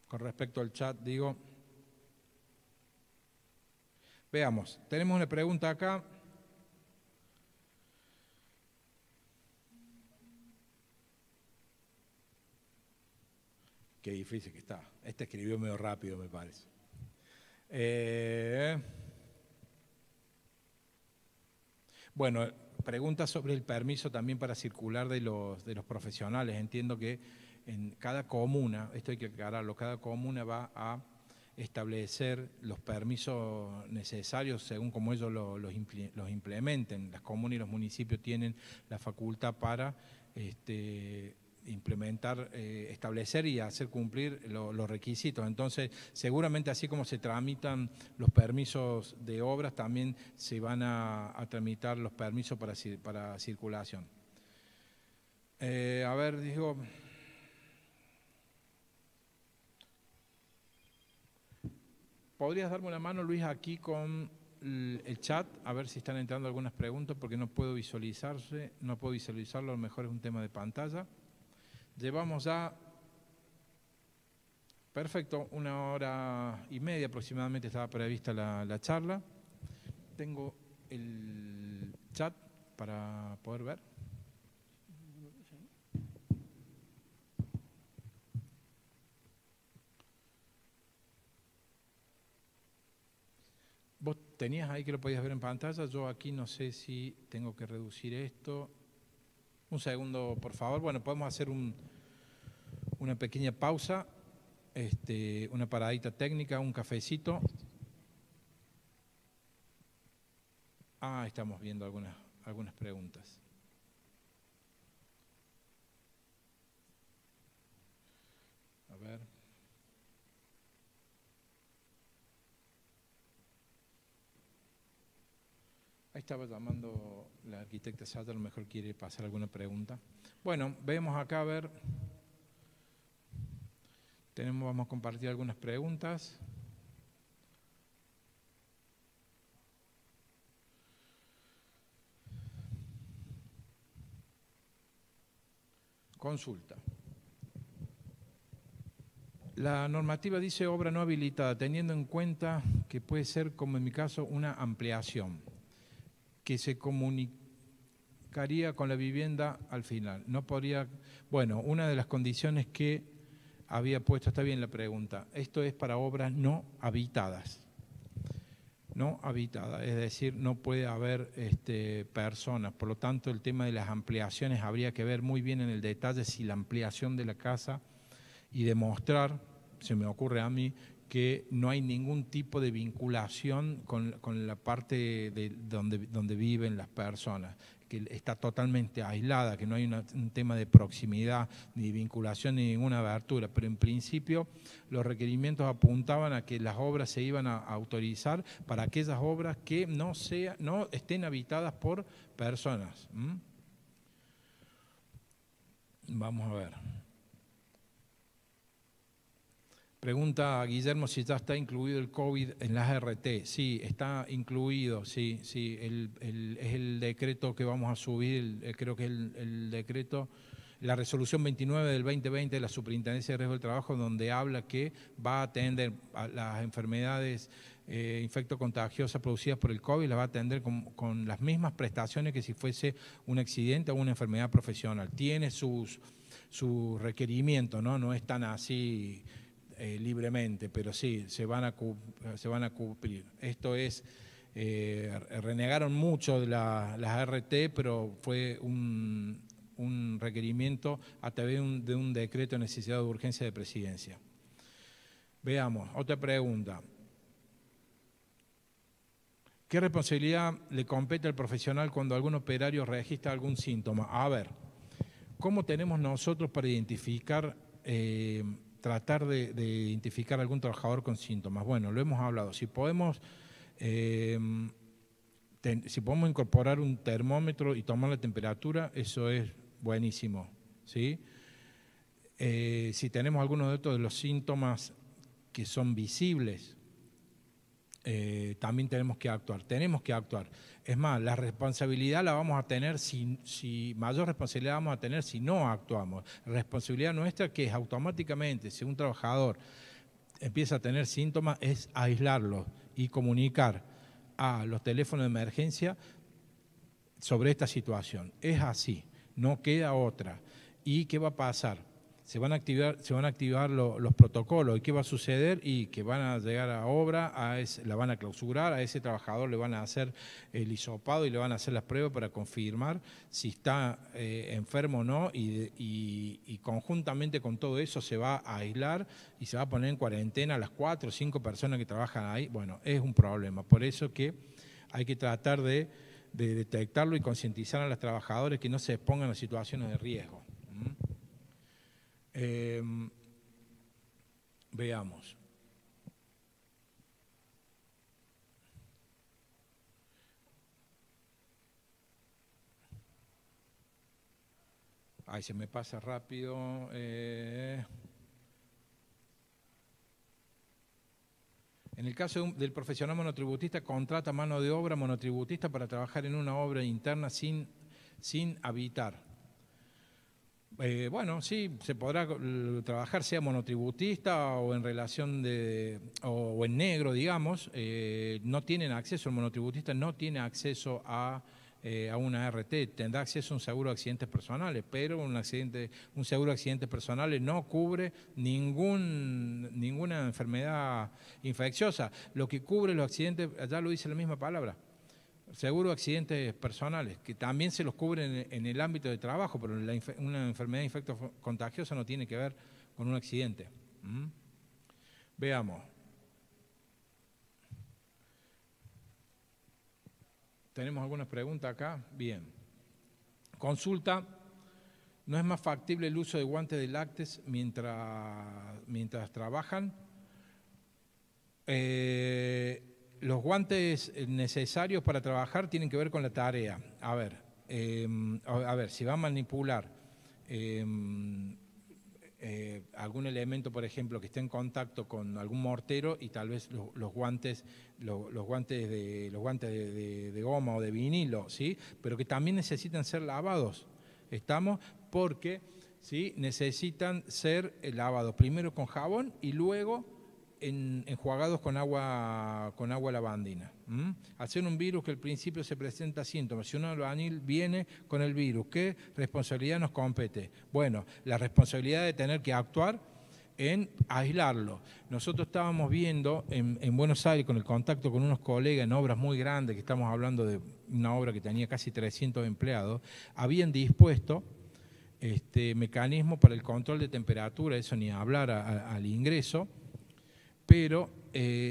Speaker 2: Con respecto al chat, digo... Veamos, tenemos una pregunta acá. Qué difícil que está. Este escribió medio rápido, me parece. Bueno, pregunta sobre el permiso también para circular de los profesionales. Entiendo que en cada comuna, esto hay que aclararlo, cada comuna va a establecer los permisos necesarios según como ellos los implementen. Las comunas y los municipios tienen la facultad para implementar, establecer y hacer cumplir los requisitos. Entonces, seguramente así como se tramitan los permisos de obras, también se van a tramitar los permisos para circulación. A ver, digo, ¿podrías darme una mano, Luis, aquí con el chat? A ver si están entrando algunas preguntas, porque no puedo visualizarlo, a lo mejor es un tema de pantalla. Llevamos ya, perfecto, 1h30 aproximadamente estaba prevista la charla. Tengo el chat para poder ver. Vos tenías ahí que lo podías ver en pantalla, yo aquí no sé si tengo que reducir esto. Un segundo, por favor. Bueno, podemos hacer una pequeña pausa, una paradita técnica, un cafecito. Estamos viendo algunas preguntas. A ver. Ahí estaba llamando la arquitecta Sata, a lo mejor quiere pasar alguna pregunta. Bueno, vemos acá, a ver, vamos a compartir algunas preguntas. Consulta. La normativa dice obra no habilitada, teniendo en cuenta que puede ser, como en mi caso, una ampliación, que se comunicaría con la vivienda al final. No podría, bueno, una de las condiciones que había puesto, está bien la pregunta, esto es para obras no habitadas. No habitadas, es decir, no puede haber personas, por lo tanto el tema de las ampliaciones habría que ver muy bien en el detalle si la ampliación de la casa y demostrar, se me ocurre a mí, que no hay ningún tipo de vinculación con la parte de donde viven las personas, que está totalmente aislada, que no hay un tema de proximidad, ni vinculación, ni ninguna abertura. Pero en principio los requerimientos apuntaban a que las obras se iban a autorizar para aquellas obras que no estén habitadas por personas. Vamos a ver. Pregunta a Guillermo si ya está incluido el COVID en las RT. Sí, está incluido, sí. Es el decreto que vamos a subir, creo que es el decreto, la resolución 29 del 2020 de la Superintendencia de Riesgo del Trabajo, donde habla que va a atender a las enfermedades infectocontagiosas producidas por el COVID, las va a atender con las mismas prestaciones que si fuese un accidente o una enfermedad profesional. Tiene sus requerimientos, no es tan así libremente, pero sí, se van a cumplir. Esto es, renegaron mucho de las RT, pero fue un requerimiento a través de un decreto de necesidad de urgencia de presidencia. Veamos, otra pregunta. ¿Qué responsabilidad le compete al profesional cuando algún operario registra algún síntoma? A ver, ¿cómo tenemos nosotros para identificar, tratar de identificar a algún trabajador con síntomas? Bueno, lo hemos hablado. Si podemos incorporar un termómetro y tomar la temperatura, eso es buenísimo, ¿sí? Si tenemos algunos de los síntomas que son visibles, también tenemos que actuar. Es más, la responsabilidad la vamos a tener, mayor responsabilidad vamos a tener si no actuamos. La responsabilidad nuestra, que es automáticamente, si un trabajador empieza a tener síntomas, es aislarlo y comunicar a los teléfonos de emergencia sobre esta situación. Es así, no queda otra. ¿Y qué va a pasar? Se van a activar los protocolos. ¿Y qué va a suceder? Y que van a llegar a obra, la van a clausurar, a ese trabajador le van a hacer el hisopado y le van a hacer las pruebas para confirmar si está enfermo o no, y conjuntamente con todo eso se va a aislar y se va a poner en cuarentena a las 4 o 5 personas que trabajan ahí. Bueno, es un problema. Por eso que hay que tratar de detectarlo y concientizar a los trabajadores que no se expongan a situaciones de riesgo. Veamos. Ay, se me pasa rápido. En el caso del profesional monotributista, contrata mano de obra monotributista para trabajar en una obra interna sin habitar. Bueno, sí, se podrá trabajar sea monotributista o en relación o en negro, digamos. No tienen acceso, el monotributista no tiene acceso a una RT, tendrá acceso a un seguro de accidentes personales, pero un seguro de accidentes personales no cubre ninguna enfermedad infecciosa. Lo que cubre los accidentes, ya lo dice la misma palabra, seguro de accidentes personales, que también se los cubre en el ámbito de trabajo, pero una enfermedad infecto-contagiosa no tiene que ver con un accidente. Veamos. ¿Tenemos algunas preguntas acá? Bien. Consulta. ¿No es más factible el uso de guantes de lácteos mientras trabajan? Los guantes necesarios para trabajar tienen que ver con la tarea. A ver, si va a manipular algún elemento, por ejemplo, que esté en contacto con algún mortero y tal vez los guantes de goma o de vinilo, ¿sí? Pero que también necesitan ser lavados. ¿Estamos? Porque ¿sí? Necesitan ser lavados primero con jabón y luego enjuagados con agua lavandina. Al ser un virus que al principio se presenta síntomas, si un albañil viene con el virus, ¿qué responsabilidad nos compete? Bueno, la responsabilidad de tener que actuar en aislarlo. Nosotros estábamos viendo en Buenos Aires, con el contacto con unos colegas en obras muy grandes, que estamos hablando de una obra que tenía casi 300 empleados, habían dispuesto mecanismo para el control de temperatura, eso ni hablar al ingreso, pero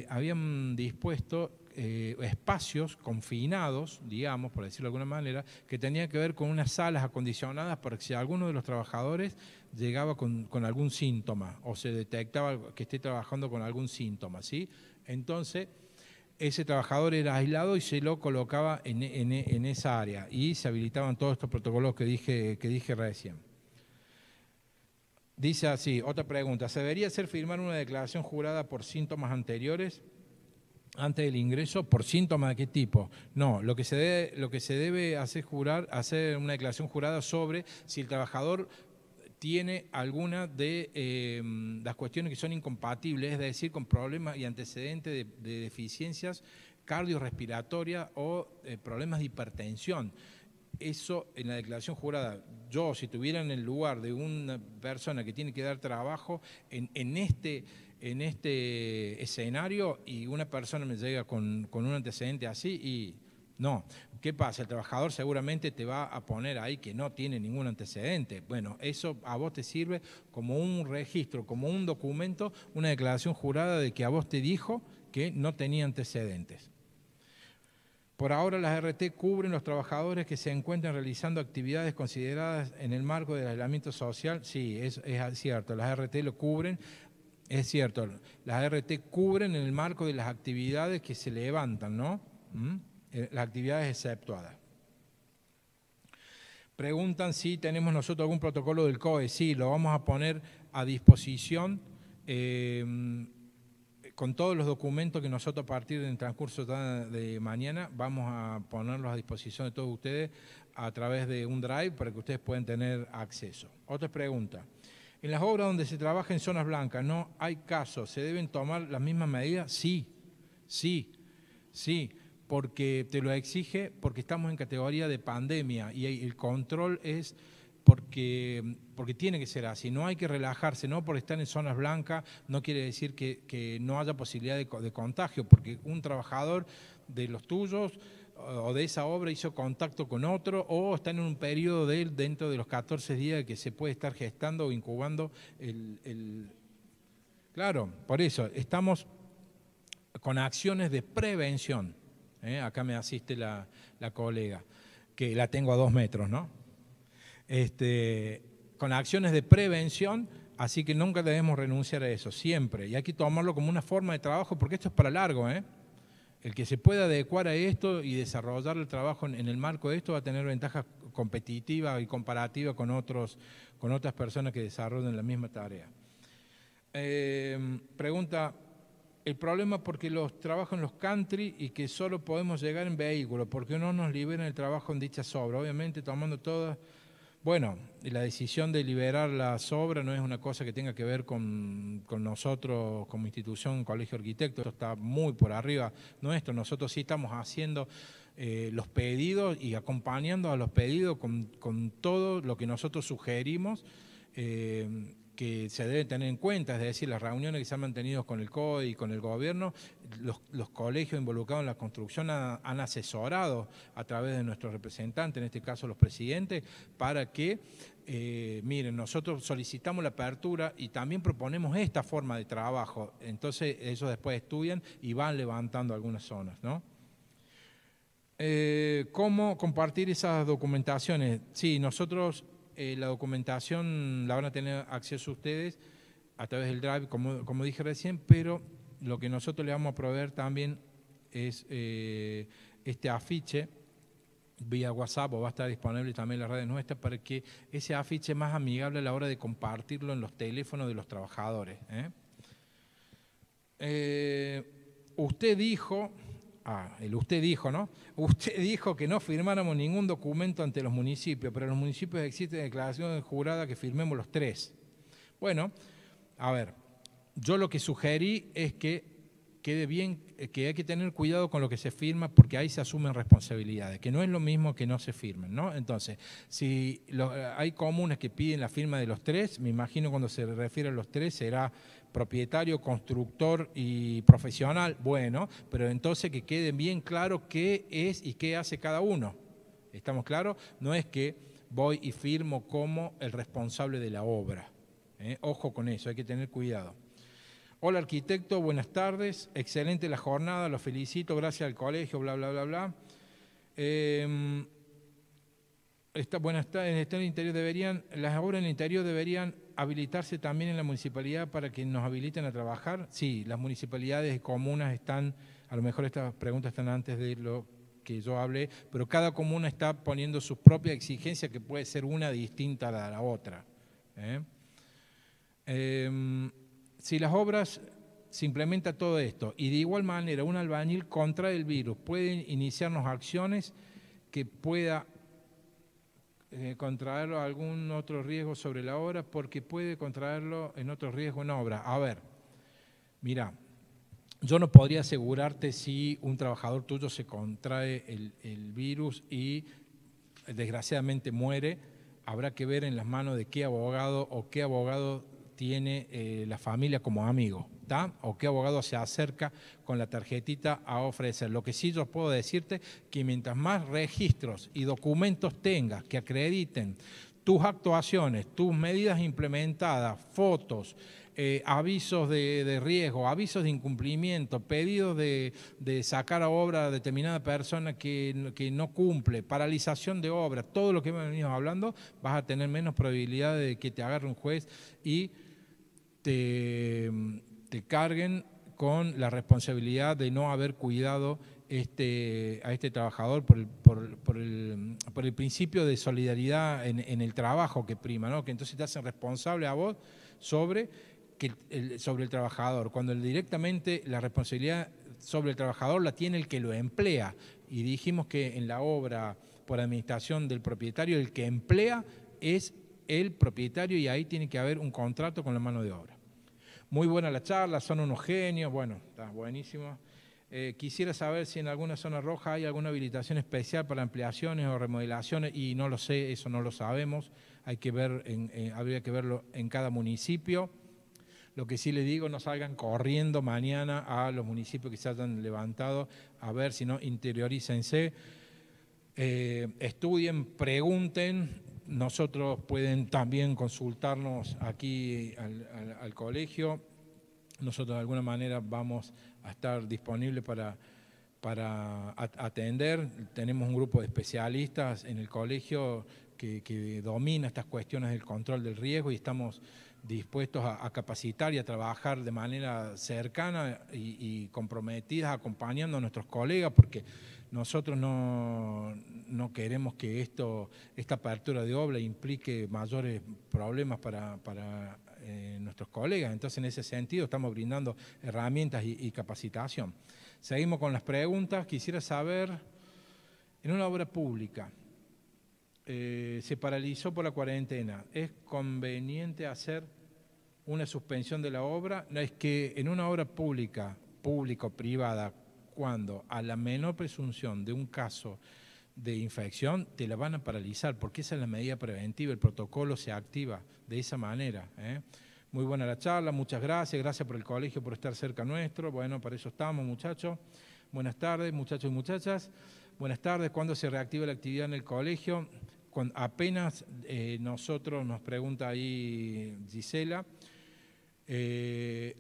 Speaker 2: habían dispuesto espacios confinados, digamos, por decirlo de alguna manera, que tenían que ver con unas salas acondicionadas para que si alguno de los trabajadores llegaba con algún síntoma o se detectaba que esté trabajando con algún síntoma, ¿sí? Entonces, ese trabajador era aislado y se lo colocaba en esa área y se habilitaban todos estos protocolos que dije recién. Dice así, otra pregunta, ¿se debería hacer firmar una declaración jurada por síntomas anteriores antes del ingreso? ¿Por síntomas de qué tipo? No, lo que se debe hacer hacer una declaración jurada sobre si el trabajador tiene alguna de las cuestiones que son incompatibles, es decir, con problemas y antecedentes de deficiencias cardiorrespiratorias o problemas de hipertensión. Eso en la declaración jurada, yo si estuviera en el lugar de una persona que tiene que dar trabajo en este escenario y una persona me llega con un antecedente así y no, ¿qué pasa? El trabajador seguramente te va a poner ahí que no tiene ningún antecedente. Bueno, eso a vos te sirve como un registro, como un documento, una declaración jurada de que a vos te dijo que no tenía antecedentes. Por ahora las RT cubren los trabajadores que se encuentran realizando actividades consideradas en el marco del aislamiento social. Sí, es cierto, las RT lo cubren, es cierto, las RT cubren en el marco de las actividades que se levantan, ¿no? Las actividades exceptuadas. Preguntan si tenemos nosotros algún protocolo del COE. Sí, lo vamos a poner a disposición con todos los documentos que nosotros a partir del transcurso de mañana vamos a ponerlos a disposición de todos ustedes a través de un drive para que ustedes puedan tener acceso. Otra pregunta. En las obras donde se trabaja en zonas blancas, ¿no hay casos? ¿Se deben tomar las mismas medidas? Sí, porque te lo exige, porque estamos en categoría de pandemia y el control es porque tiene que ser así, no hay que relajarse, no por estar en zonas blancas no quiere decir que no haya posibilidad de contagio, porque un trabajador de los tuyos o de esa obra hizo contacto con otro o está en un periodo dentro de los 14 días que se puede estar gestando o incubando Claro, por eso estamos con acciones de prevención. Acá me asiste la colega, que la tengo a 2 metros, ¿no? Con acciones de prevención Así que nunca debemos renunciar a eso, siempre. Y hay que tomarlo como una forma de trabajo, porque esto es para largo, ¿eh? El que se pueda adecuar a esto y desarrollar el trabajo en el marco de esto va a tener ventajas competitivas y comparativas con otras personas que desarrollan la misma tarea. Pregunta, el problema porque los trabajo en los country y que solo podemos llegar en vehículo, ¿por qué no nos liberan el trabajo en dicha sobra? Obviamente tomando todas... Bueno, la decisión de liberar la sobra no es una cosa que tenga que ver con nosotros como institución, Colegio de Arquitectos, esto está muy por arriba nuestro. Nosotros sí estamos haciendo los pedidos y acompañando a los pedidos con todo lo que nosotros sugerimos que se debe tener en cuenta, es decir, las reuniones que se han mantenido con el COE y con el gobierno, los colegios involucrados en la construcción han asesorado a través de nuestros representantes, en este caso los presidentes, para que, miren, nosotros solicitamos la apertura y también proponemos esta forma de trabajo, entonces ellos después estudian y van levantando algunas zonas, ¿no? ¿Cómo compartir esas documentaciones? Sí, nosotros... la documentación la van a tener acceso ustedes a través del Drive, como dije recién, pero lo que nosotros le vamos a proveer también es este afiche vía WhatsApp, o va a estar disponible también en las redes nuestras, para que ese afiche más amigable a la hora de compartirlo en los teléfonos de los trabajadores. Usted dijo... usted dijo, ¿no? Usted dijo que no firmáramos ningún documento ante los municipios, pero en los municipios existe declaración jurada que firmemos los 3. Bueno, a ver, yo lo que sugerí es que quede bien, que hay que tener cuidado con lo que se firma, porque ahí se asumen responsabilidades, que no es lo mismo que no se firmen, ¿no? Entonces, si hay comunas que piden la firma de los 3, me imagino cuando se refiere a los 3 será propietario, constructor y profesional, bueno, pero entonces que quede bien claro qué es y qué hace cada uno. ¿Estamos claros? No es que voy y firmo como el responsable de la obra. Ojo con eso, hay que tener cuidado. Hola arquitecto, buenas tardes, excelente la jornada, los felicito, gracias al colegio, bla, bla, bla, bla. Las obras en el interior deberían habilitarse también en la municipalidad para que nos habiliten a trabajar. Sí, las municipalidades y comunas están, a lo mejor estas preguntas están antes de lo que yo hablé, pero cada comuna está poniendo sus propias exigencias, que puede ser una distinta a la otra. Si las obras se implementa todo esto y de igual manera un albañil contrae el virus, pueden iniciarnos acciones que pueda contraerlo algún otro riesgo sobre la obra, porque puede contraerlo en otro riesgo en obra. A ver, mira, yo no podría asegurarte si un trabajador tuyo se contrae el virus y desgraciadamente muere. Habrá que ver en las manos de qué abogado o qué abogado tiene la familia como amigo, ¿tá? O qué abogado se acerca con la tarjetita a ofrecer. Lo que sí yo puedo decirte que mientras más registros y documentos tengas que acrediten tus actuaciones, tus medidas implementadas, fotos, avisos de riesgo, avisos de incumplimiento, pedidos de sacar a obra a determinada persona que no cumple, paralización de obra, todo lo que hemos venido hablando, vas a tener menos probabilidad de que te agarre un juez y te carguen con la responsabilidad de no haber cuidado a este trabajador por el principio de solidaridad en el trabajo que prima, ¿no? Que entonces te hacen responsable a vos sobre el trabajador, cuando directamente la responsabilidad sobre el trabajador la tiene el que lo emplea. Y dijimos que en la obra por administración del propietario, el que emplea es el propietario, y ahí tiene que haber un contrato con la mano de obra. Muy buena la charla, son unos genios, bueno, está buenísimo. Quisiera saber si en alguna zona roja hay alguna habilitación especial para ampliaciones o remodelaciones, y no lo sé, eso no lo sabemos, hay que ver, habría que verlo en cada municipio. Lo que sí les digo, no salgan corriendo mañana a los municipios que se hayan levantado, a ver si no, interiorícense, estudien, pregunten. Nosotros pueden también consultarnos aquí al colegio. Nosotros de alguna manera vamos a estar disponibles para atender. Tenemos un grupo de especialistas en el colegio que domina estas cuestiones del control del riesgo, y estamos dispuestos a capacitar y a trabajar de manera cercana y comprometidas, acompañando a nuestros colegas, porque nosotros no queremos que esta apertura de obra implique mayores problemas para nuestros colegas. Entonces, en ese sentido, estamos brindando herramientas y capacitación. Seguimos con las preguntas. Quisiera saber, en una obra pública, se paralizó por la cuarentena, ¿es conveniente hacer una suspensión de la obra? No, es que en una obra pública o privada, cuando a la menor presunción de un caso de infección, te la van a paralizar, porque esa es la medida preventiva, el protocolo se activa de esa manera. Muy buena la charla, muchas gracias, gracias por el colegio, por estar cerca nuestro. Bueno, para eso estamos, muchachos. Buenas tardes, muchachos y muchachas. Buenas tardes. ¿Cuándo se reactiva la actividad en el colegio? Cuando apenas nosotros, nos pregunta ahí Gisela,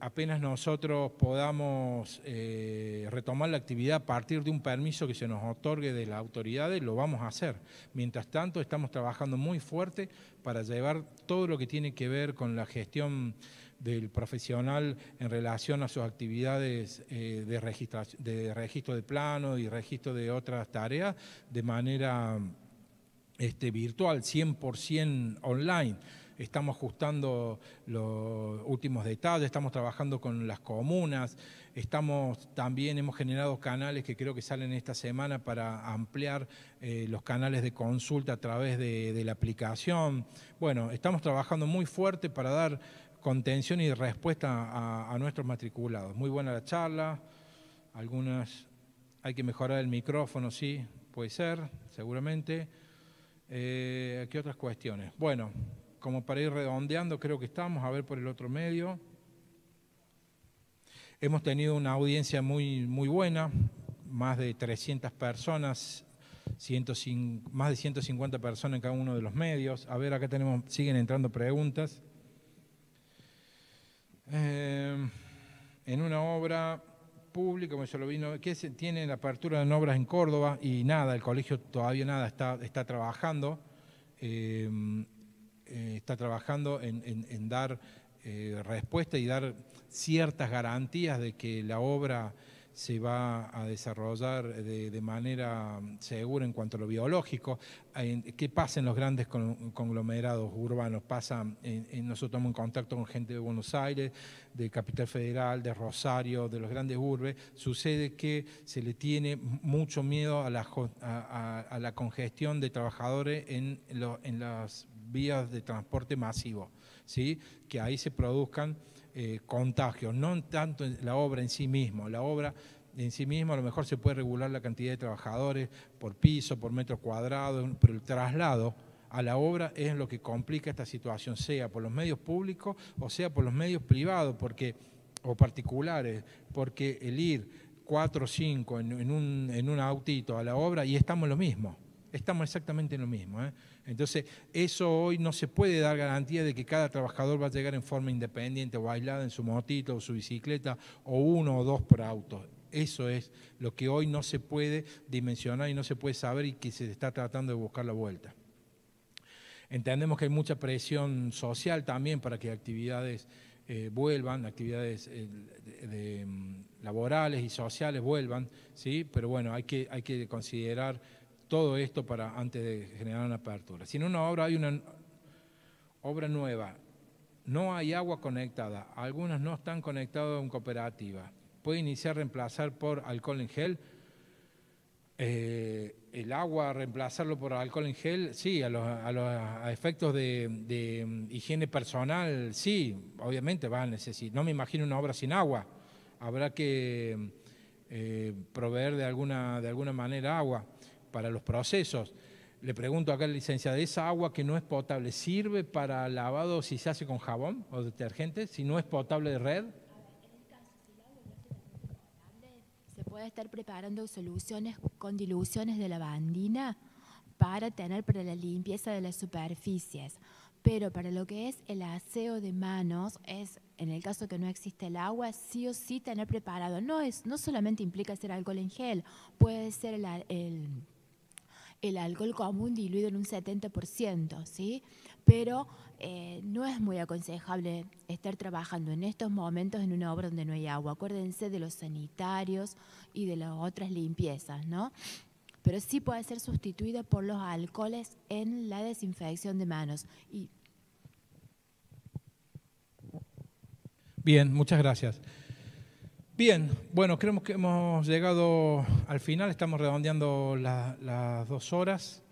Speaker 2: apenas nosotros podamos retomar la actividad a partir de un permiso que se nos otorgue de las autoridades, lo vamos a hacer. Mientras tanto, estamos trabajando muy fuerte para llevar todo lo que tiene que ver con la gestión del profesional en relación a sus actividades de registro de plano y registro de otras tareas de manera virtual, 100% online. Estamos ajustando los últimos detalles, estamos trabajando con las comunas, también hemos generado canales que creo que salen esta semana para ampliar los canales de consulta a través de la aplicación. Bueno, estamos trabajando muy fuerte para dar contención y respuesta a nuestros matriculados. Muy buena la charla, hay que mejorar el micrófono, sí, puede ser, seguramente. ¿Qué otras cuestiones? Bueno, como para ir redondeando, creo que estamos, a ver por el otro medio. Hemos tenido una audiencia muy buena, más de 300 personas, más de 150 personas en cada uno de los medios. A ver, acá siguen entrando preguntas. En una obra pública, como yo lo vi, ¿qué tiene la apertura de obras en Córdoba? Y nada, el colegio todavía nada, está trabajando. Está trabajando en dar respuesta y dar ciertas garantías de que la obra se va a desarrollar de manera segura en cuanto a lo biológico. ¿Qué pasa en los grandes conglomerados urbanos? Nosotros estamos en contacto con gente de Buenos Aires, de Capital Federal, de Rosario, de los grandes urbes. Sucede que se le tiene mucho miedo a la congestión de trabajadores en las vías de transporte masivo, ¿sí? Que ahí se produzcan contagios, no tanto en la obra en sí mismo. La obra en sí misma a lo mejor se puede regular la cantidad de trabajadores por piso, por metro cuadrado, pero el traslado a la obra es lo que complica esta situación, sea por los medios públicos o sea por los medios privados o particulares, porque el ir 4 o 5 en un autito a la obra y estamos en lo mismo. Estamos exactamente en lo mismo. Entonces, eso hoy no se puede dar garantía de que cada trabajador va a llegar en forma independiente o aislada en su motito o su bicicleta o 1 o 2 por auto. Eso es lo que hoy no se puede dimensionar y no se puede saber y que se está tratando de buscar la vuelta. Entendemos que hay mucha presión social también para que actividades vuelvan, actividades laborales y sociales vuelvan, ¿sí? Pero bueno, hay que considerar todo esto antes de generar una apertura. Si en una obra hay una obra nueva, no hay agua conectada, algunos no están conectados a una cooperativa, puede iniciar reemplazar por alcohol en gel. El agua, reemplazarlo por alcohol en gel, sí, a efectos de higiene personal, sí, obviamente va a necesitar. No me imagino una obra sin agua, habrá que proveer de alguna manera agua para los procesos. Le pregunto acá al licenciado, ¿esa agua que no es potable sirve para lavado si se hace con jabón o detergente? Si no es potable de red.
Speaker 1: Se puede estar preparando soluciones con diluciones de lavandina para la limpieza de las superficies. Pero para lo que es el aseo de manos, en el caso que no existe el agua, sí o sí tener preparado. No solamente implica hacer alcohol en gel, puede ser el alcohol común diluido en un 70%, ¿sí? Pero no es muy aconsejable estar trabajando en estos momentos en una obra donde no hay agua. Acuérdense de los sanitarios y de las otras limpiezas, ¿no? Pero sí puede ser sustituida por los alcoholes en la desinfección de manos.
Speaker 2: Bien, muchas gracias. Bien, bueno, creemos que hemos llegado al final, estamos redondeando las 2 horas.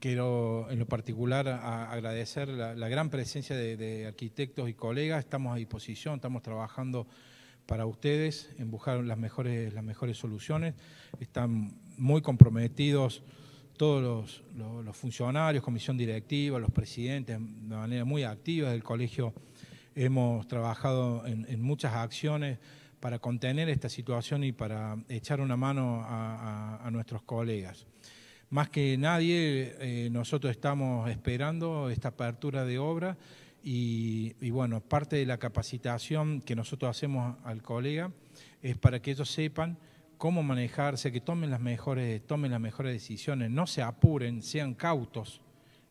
Speaker 2: Quiero en lo particular agradecer la gran presencia de arquitectos y colegas, estamos a disposición, estamos trabajando para ustedes en buscar las mejores soluciones, están muy comprometidos todos los funcionarios, comisión directiva, los presidentes, de manera muy activa del colegio. Hemos trabajado en muchas acciones para contener esta situación y para echar una mano a nuestros colegas. Más que nadie, nosotros estamos esperando esta apertura de obra y bueno, parte de la capacitación que nosotros hacemos al colega es para que ellos sepan cómo manejarse, que tomen las mejores decisiones, no se apuren, sean cautos.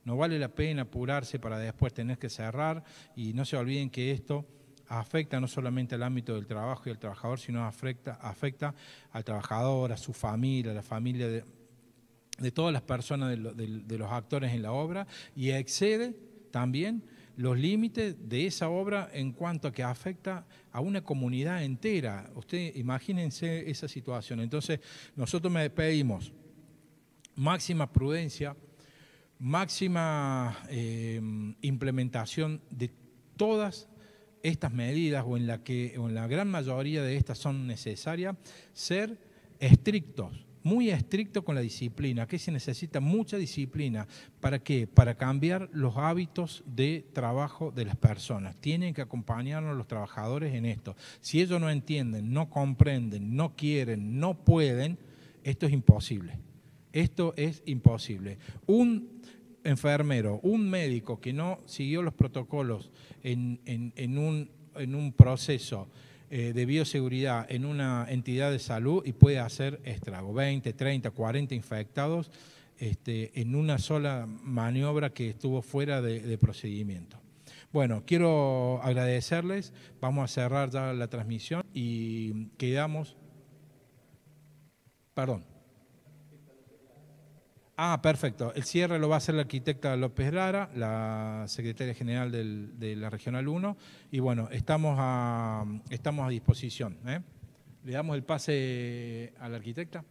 Speaker 2: No vale la pena apurarse para después tener que cerrar y no se olviden que esto afecta no solamente al ámbito del trabajo y al trabajador, sino afecta al trabajador, a su familia, a la familia de todas las personas de los actores en la obra y excede también los límites de esa obra en cuanto a que afecta a una comunidad entera. Ustedes imagínense esa situación. Entonces nosotros pedimos máxima prudencia, máxima implementación de todas estas medidas o en la gran mayoría de estas son necesarias, ser estrictos, muy estrictos con la disciplina, que se necesita mucha disciplina. ¿Para qué? Para cambiar los hábitos de trabajo de las personas. Tienen que acompañarnos los trabajadores en esto. Si ellos no entienden, no comprenden, no quieren, no pueden, esto es imposible. Esto es imposible. Un enfermero, un médico que no siguió los protocolos en un proceso de bioseguridad en una entidad de salud y puede hacer estrago. 20, 30, 40 infectados en una sola maniobra que estuvo fuera de procedimiento. Bueno, quiero agradecerles. Vamos a cerrar ya la transmisión y quedamos... Perdón. Perfecto. El cierre lo va a hacer la arquitecta López Lara, la secretaria general de la Regional 1. Y bueno, estamos a disposición. Le damos el pase a la arquitecta.